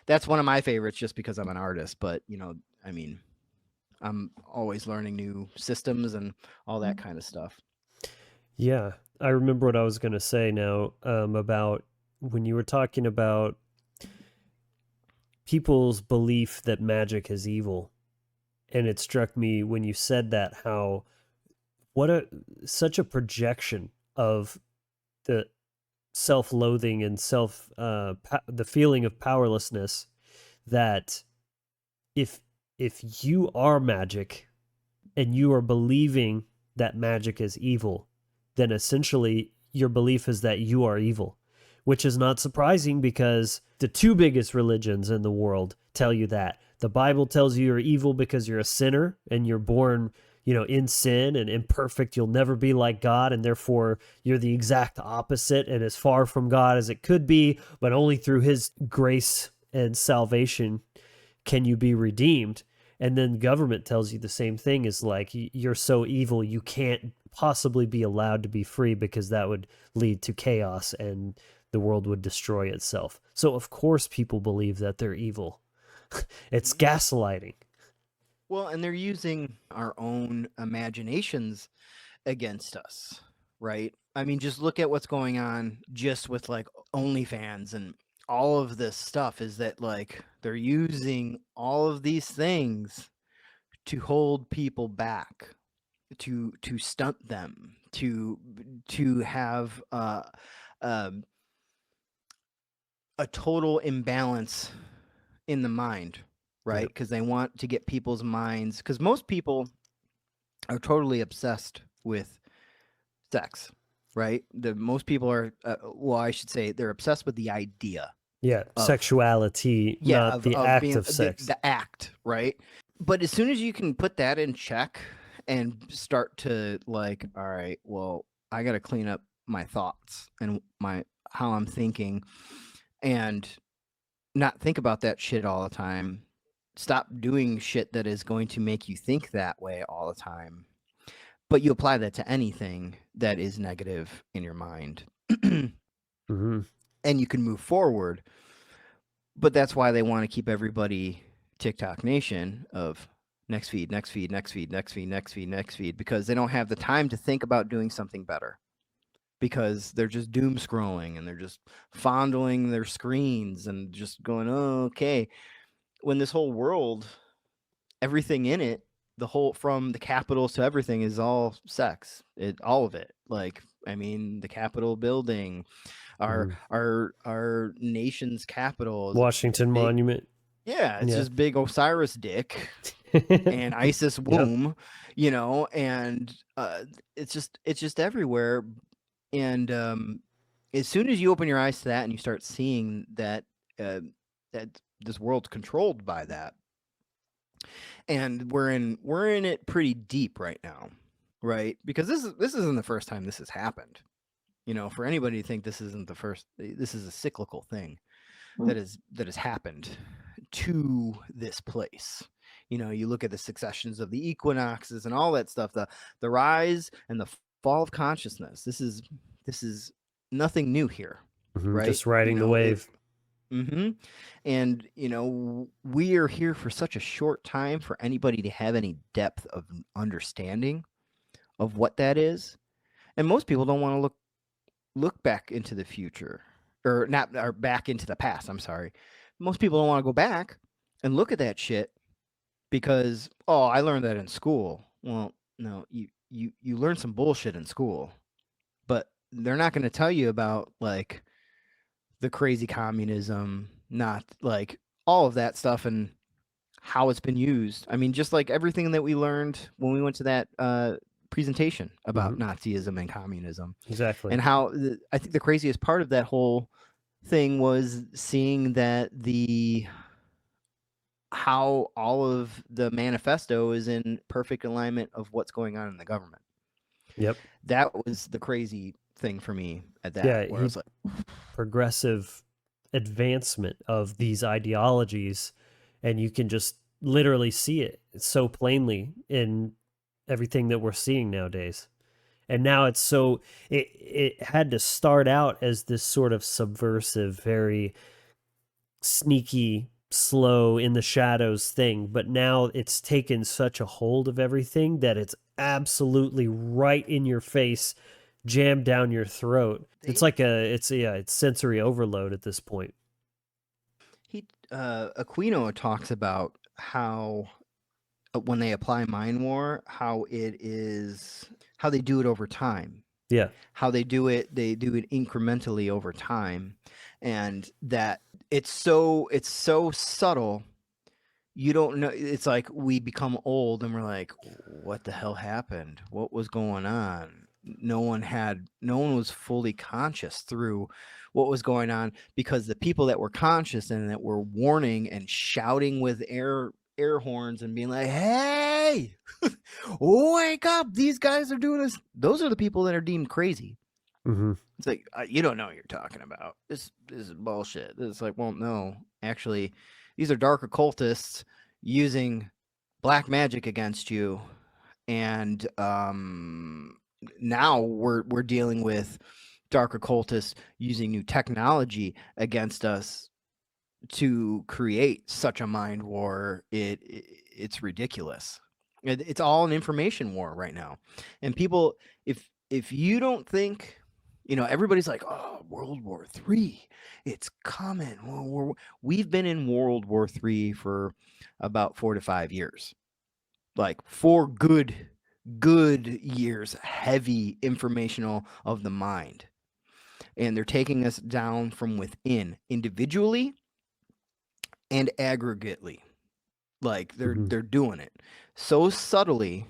that's one of my favorites, just because I'm an artist. But I mean, I'm always learning new systems and all that kind of stuff. Yeah, I remember what I was going to say now, about when you were talking about people's belief that magic is evil. And it struck me when you said that, how such a projection of the self-loathing and the feeling of powerlessness, that if you are magic and you are believing that magic is evil, then essentially your belief is that you are evil, which is not surprising, because the two biggest religions in the world tell you that. The Bible tells you you're evil because you're a sinner and you're born, in sin and imperfect. You'll never be like God, and therefore you're the exact opposite and as far from God as it could be, but only through his grace and salvation can you be redeemed. And then government tells you the same thing, is like, you're so evil you can't possibly be allowed to be free, because that would lead to chaos and the world would destroy itself. So of course people believe that they're evil. It's gaslighting. Well, and they're using our own imaginations against us, right? I mean, just look at what's going on just with like OnlyFans and all of this stuff, is that like They're using all of these things to hold people back, to stunt them, to have a total imbalance in the mind, right? Because they want to get people's minds, because most people are totally obsessed with sex, right? Most people are, well, I should say they're obsessed with the idea. Yeah, sexuality, not the act being of sex. the act, right? But as soon as you can put that in check and start to like, all right, well, I got to clean up my thoughts and how I'm thinking, and not think about that shit all the time. Stop doing shit that is going to make you think that way all the time. But you apply that to anything that is negative in your mind. Mm-hmm. And you can move forward. But that's why they want to keep everybody TikTok Nation of next feed, next feed, next feed, next feed, next feed, next feed, because they don't have the time to think about doing something better. Because they're just doom scrolling and they're just fondling their screens and just going, oh, okay. When this whole world, everything in it, the whole, from the capitals to everything, is all sex. All of it. Like, I mean, the Capitol building, our nation's capital, Washington Monument. Yeah, it's just big Osiris dick and Isis womb, you know, and it's just everywhere. And as soon as you open your eyes to that and you start seeing that that this world's controlled by that, and we're in it pretty deep right now, right? Because this isn't the first time this has happened. You know, for anybody to think this isn't the first, this is a cyclical thing that has happened to this place. You know, you look at the successions of the equinoxes and all that stuff, the rise and the fall of consciousness. This is nothing new here, right? Just riding the wave. And you know, we are here for such a short time for anybody to have any depth of understanding of what that is. And most people don't want to look back into the future, or back into the past. I'm sorry. Most people don't want to go back and look at that shit because, oh, I learned that in school. Well, no, you learned some bullshit in school, but they're not going to tell you about like the crazy communism, not like all of that stuff and how it's been used. I mean, just like everything that we learned when we went to that presentation about Nazism and communism. Exactly. And how I think the craziest part of that whole thing was seeing that how all of the manifesto is in perfect alignment of what's going on in the government. Yep. That was the crazy thing for me at that. Yeah, where I was like, progressive advancement of these ideologies, and you can just literally see it so plainly in everything that we're seeing nowadays. And now it's so it had to start out as this sort of subversive, very sneaky, slow, in the shadows thing, but now it's taken such a hold of everything that it's absolutely right in your face, jammed down your throat. It's like it's sensory overload at this point. Aquino talks about how when they apply mind war, how they do it over time. Yeah. How they do it incrementally over time, and that it's so subtle. You don't know. It's like we become old and we're like, what the hell happened? What was going on? No one was fully conscious through what was going on, because the people that were conscious and that were warning and shouting with air horns and being like, hey, wake up, these guys are doing this. Those are the people that are deemed crazy. It's like, you don't know what you're talking about. This is bullshit. It's like, well, no, actually, these are dark occultists using black magic against you. And now we're dealing with dark occultists using new technology against us to create such a mind war. It's ridiculous. It's all an information war right now. And people, if you don't think You know, everybody's like, oh, World War III, it's coming. We've been in World War III for about 4 to 5 years. Like 4 good years, heavy informational of the mind. And they're taking us down from within, individually and aggregately. Like they're doing it so subtly.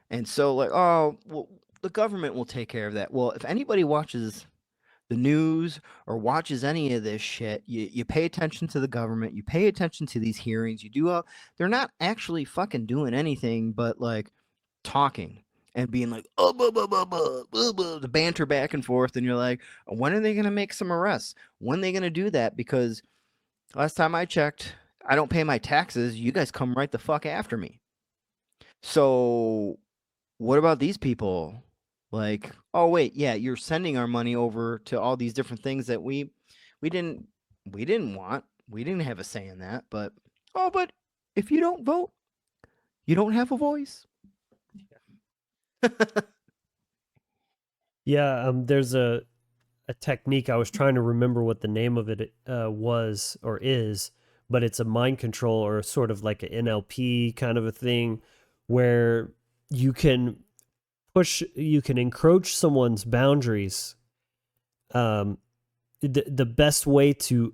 And so like, oh, well, the government will take care of that. Well, if anybody watches the news or watches any of this shit, you pay attention to the government, you pay attention to these hearings, you do they're not actually fucking doing anything but like talking and being like, oh, blah, blah, blah, blah, blah, blah, the banter back and forth. And you're like, when are they going to make some arrests? When are they going to do that? Because last time I checked, I don't pay my taxes. You guys come right the fuck after me. So what about these people? Like, oh wait, yeah, you're sending our money over to all these different things that we didn't want. We didn't have a say in that. But but if you don't vote, you don't have a voice. Yeah, there's a technique. I was trying to remember what the name of it was or is, but it's a mind control or sort of like an NLP kind of a thing where you can encroach someone's boundaries. The best way to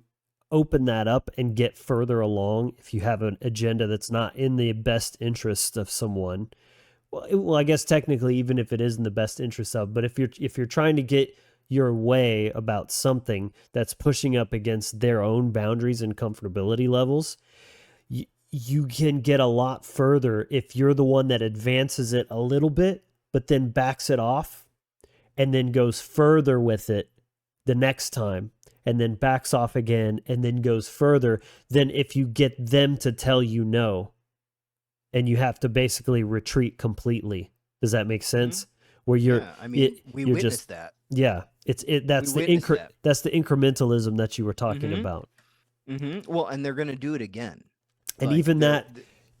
open that up and get further along, if you have an agenda that's not in the best interest of someone, well, I guess technically, even if it is in the best interest of, but if you're trying to get your way about something that's pushing up against their own boundaries and comfortability levels, you can get a lot further if you're the one that advances it a little bit, but then backs it off and then goes further with it the next time and then backs off again and then goes further than if you get them to tell you no. And you have to basically retreat completely. Does that make sense? Where you're, yeah, I mean, we you're witnessed just, that. Yeah, that's the incrementalism that you were talking about. Well, and they're going to do it again. And like, even that,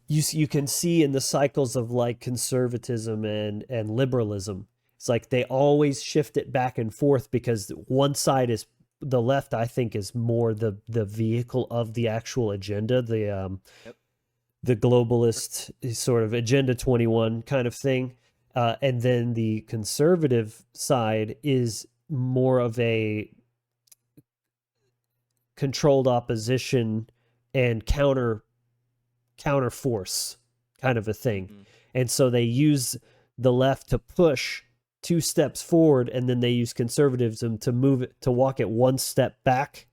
you can see in the cycles of like conservatism and liberalism. It's like they always shift it back and forth because one side is, the left, I think, is more the vehicle of the actual agenda. The globalist sort of Agenda 21 kind of thing. And then the conservative side is more of a controlled opposition and counter force kind of a thing. And so they use the left to push 2 steps forward, and then they use conservatism to move it, to walk it 1 step back.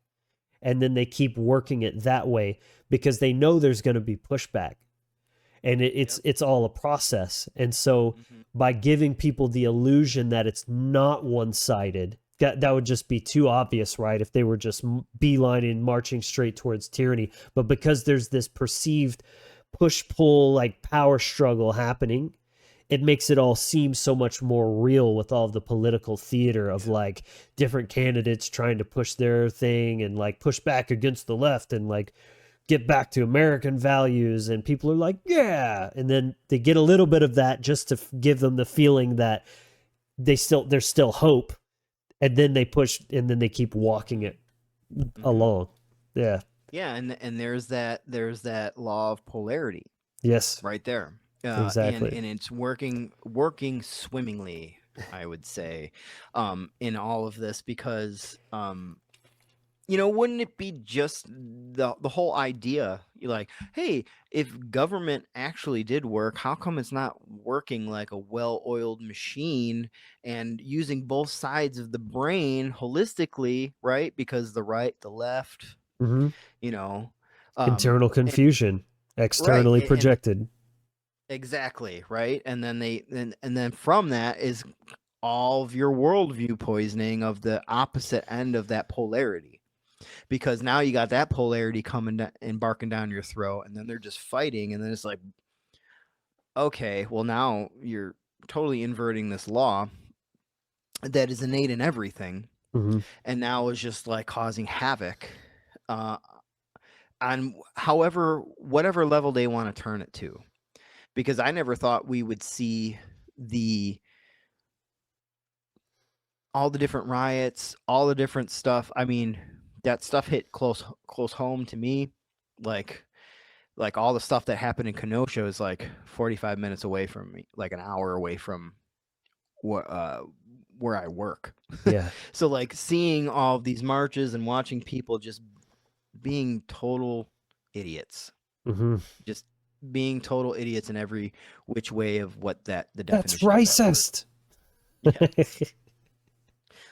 And then they keep working it that way because they know there's going to be pushback, and it's all a process. And so by giving people the illusion that it's not one-sided, that would just be too obvious, right? If they were just beelining, marching straight towards tyranny. But because there's this perceived push-pull, like power struggle happening, it makes it all seem so much more real with all the political theater of like different candidates trying to push their thing and like push back against the left and like get back to American values. And people are like, yeah. And then they get a little bit of that just to give them the feeling that there's still hope. And then they push, and then they keep walking it along. Yeah. Yeah. And there's that law of polarity. Yes. Right there. Exactly. And it's working swimmingly, I would say, in all of this, because, wouldn't it be just the whole idea, you're like, hey, if government actually did work, how come it's not working like a well-oiled machine and using both sides of the brain holistically, right? Because the right, the left, internal confusion, externally projected. Exactly, right? And then and then from that is all of your worldview poisoning of the opposite end of that polarity, because now you got that polarity coming and barking down your throat, and then they're just fighting, and then it's like, okay, well, now you're totally inverting this law that is innate in everything, and now is just like causing havoc on whatever level they want to turn it to. Because I never thought we would see the all the different riots, all the different stuff. I mean, that stuff hit close home to me. Like all the stuff that happened in Kenosha is like 45 minutes away from me, like an hour away from where I work. Yeah. So like seeing all of these marches and watching people just being total idiots, Mm-hmm. just being total idiots in every which way of what the That's definition of that word. racist. Yeah.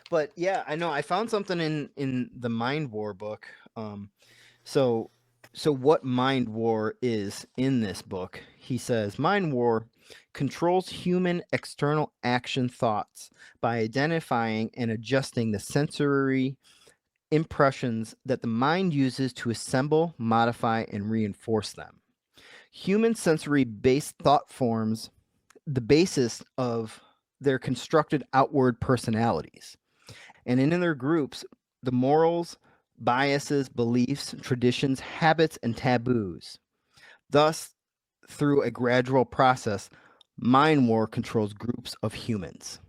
But yeah, I know I found something in the Mind War book. So what Mind War is in this book, he says Mind War controls human external action thoughts by identifying and adjusting the sensory impressions that the mind uses to assemble, modify, and reinforce them. Human sensory based thought forms the basis of their constructed outward personalities. And in their groups, the morals, biases, beliefs, traditions, habits, and taboos. Thus, through a gradual process, Mind War controls groups of humans.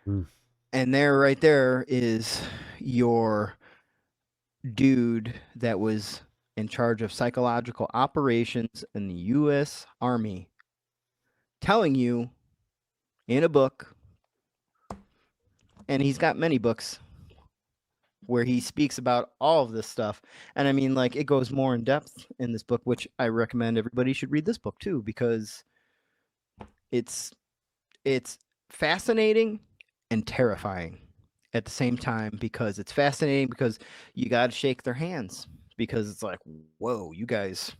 Mm. And right there is your dude that was in charge of psychological operations in the U.S. Army telling you in a book, and he's got many books where he speaks about all of this stuff. And I mean, like, it goes more in depth in this book, which I recommend everybody should read this book too, because it's fascinating and terrifying at the same time, because it's fascinating because you got to shake their hands, because it's like, whoa, you guys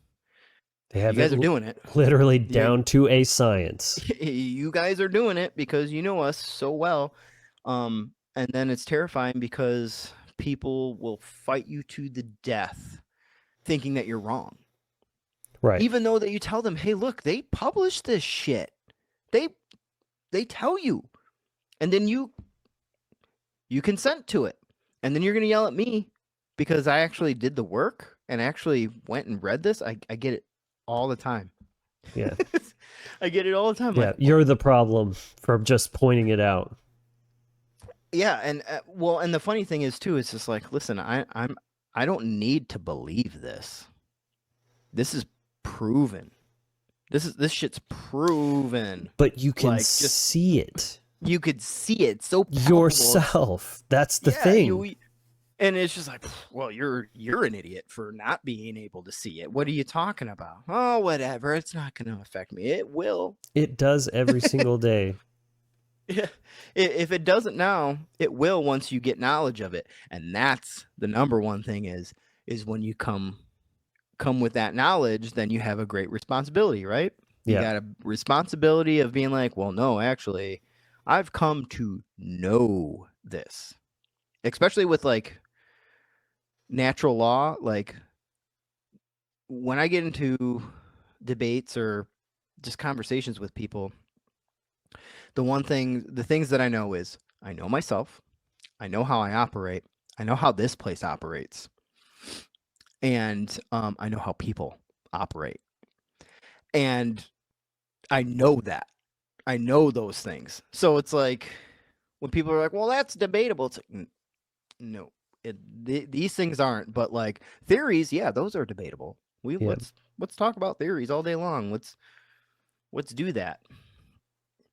are doing it literally down to a science. You guys are doing it because you know us so well. And then it's terrifying because people will fight you to the death thinking that you're wrong. Right. Even though that you tell them, hey, look, they published this shit. They tell you. And then you consent to it. And then you're going to yell at me because I actually did the work and actually went and read this. I get it all the time. Yeah. I get it all the time. Yeah, like, you're the problem for just pointing it out. Yeah, and and the funny thing is too, it's just like, listen, I don't need to believe this. This is proven. This shit's proven. But you can see it. You could see it so palpable. Yourself. That's the thing. And it's just like, well, you're an idiot for not being able to see it. What are you talking about? Oh, whatever. It's not going to affect me. It will. It does every single day. Yeah. If it doesn't now, it will once you get knowledge of it. And that's the number one thing is when you come with that knowledge, then you have a great responsibility, right? You got a responsibility of being like, well, no, actually, I've come to know this. Especially with like natural law, like when I get into debates or just conversations with people, the things that I know is I know myself, I know how I operate, I know how this place operates, and I know how people operate. And I know that. I know those things. So it's like when people are like, well, that's debatable. It's like, no, these things aren't. But like theories, yeah, those are debatable. Let's talk about theories all day long. Let's do that.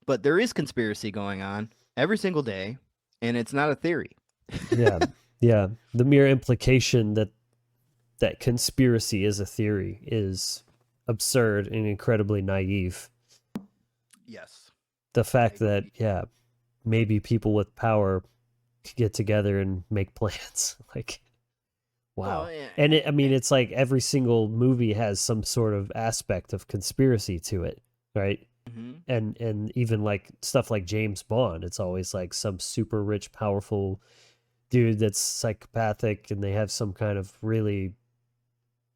But there is conspiracy going on every single day, and it's not a theory. Yeah. The mere implication that conspiracy is a theory is absurd and incredibly naive. Yes. The fact that, maybe people with power could get together and make plans. Like, wow. Well, yeah. And it's like every single movie has some sort of aspect of conspiracy to it, right? Mm-hmm. And even like stuff like James Bond, it's always like some super rich, powerful dude that's psychopathic, and they have some kind of really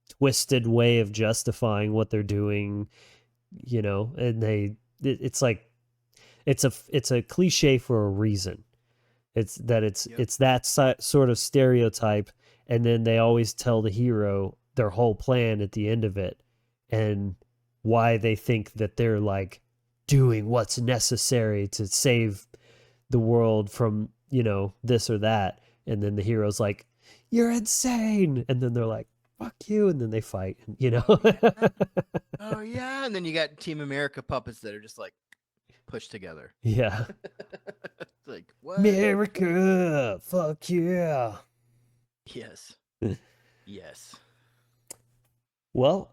twisted way of justifying what they're doing, and it's like it's a cliche for a reason. It's that sort of stereotype, and then they always tell the hero their whole plan at the end of it, and why they think that they're like doing what's necessary to save the world from, you know, this or that. And then the hero's like, you're insane. And then they're like, fuck you. And then they fight, you know? Oh yeah. And then you got Team America puppets that are just like pushed together. Yeah. It's like, what? America, fuck yeah. Yes. Yes. Well,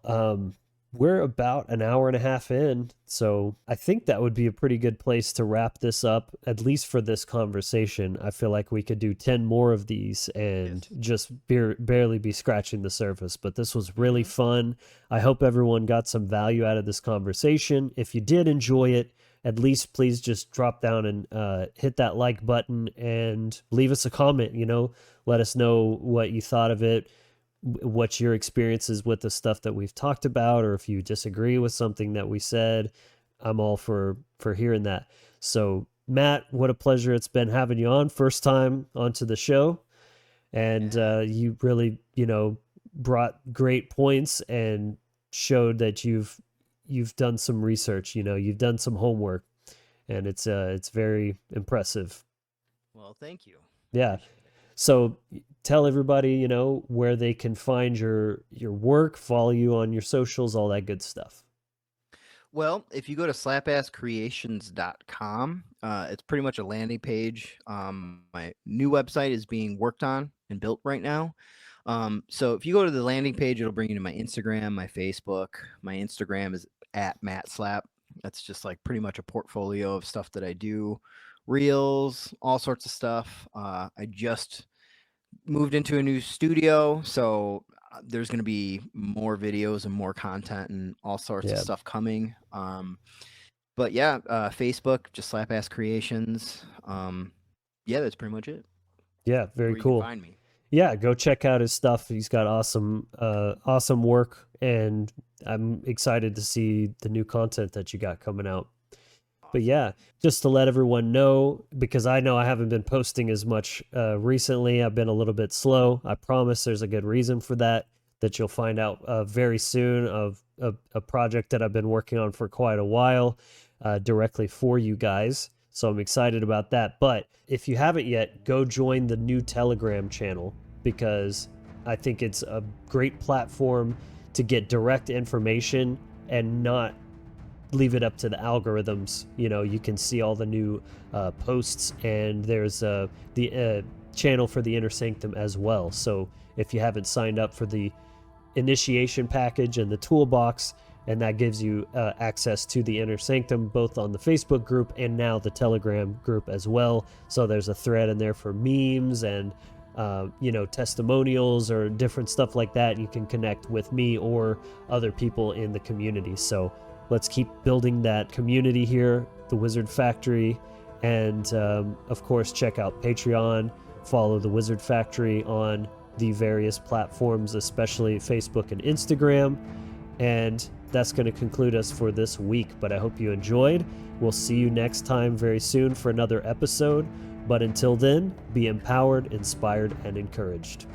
we're about an hour and a half in, so I think that would be a pretty good place to wrap this up, at least for this conversation. I feel like we could do 10 more of these and just barely be scratching the surface, but this was really fun. I hope everyone got some value out of this conversation. If you did enjoy it, at least please just drop down and hit that like button and leave us a comment, you know, let us know what you thought of it, what your experiences with the stuff that we've talked about, or if you disagree with something that we said. I'm all for hearing that. So Matt, what a pleasure it's been having you on, first time onto the show. And you really, you know, brought great points and showed that you've done some research, you know, you've done some homework, and it's very impressive. Well, thank you. Yeah. So tell everybody, you know, where they can find your work, follow you on your socials, all that good stuff. Well, if you go to slapasscreations.com, it's pretty much a landing page. My new website is being worked on and built right now. So if you go to the landing page, it'll bring you to my Instagram, my Facebook. My Instagram is @MattSlap. That's just like pretty much a portfolio of stuff that I do, reels, all sorts of stuff. I just moved into a new studio, so there's going to be more videos and more content and all sorts of stuff coming. But yeah, Facebook, just Slapass Creations. Yeah, that's pretty much it. Yeah, very cool. Find me. Yeah, go check out his stuff. He's got awesome work, and I'm excited to see the new content that you got coming out. But yeah, just to let everyone know, because I know I haven't been posting as much recently. I've been a little bit slow. I promise there's a good reason for that you'll find out very soon, of a project that I've been working on for quite a while, directly for you guys. So I'm excited about that. But if you haven't yet, go join the new Telegram channel, because I think it's a great platform to get direct information and not leave it up to the algorithms. You know, you can see all the new posts, and there's the channel for the Inner Sanctum as well. So if you haven't signed up for the initiation package and the toolbox, and that gives you access to the Inner Sanctum, both on the Facebook group and now the Telegram group as well. So there's a thread in there for memes and you know, testimonials or different stuff like that. You can connect with me or other people in the community. So let's keep building that community here, the Wizard Factory. And of course, check out Patreon, follow the Wizard Factory on the various platforms, especially Facebook and Instagram. And that's going to conclude us for this week. But I hope you enjoyed. We'll see you next time very soon for another episode. But until then, be empowered, inspired, and encouraged.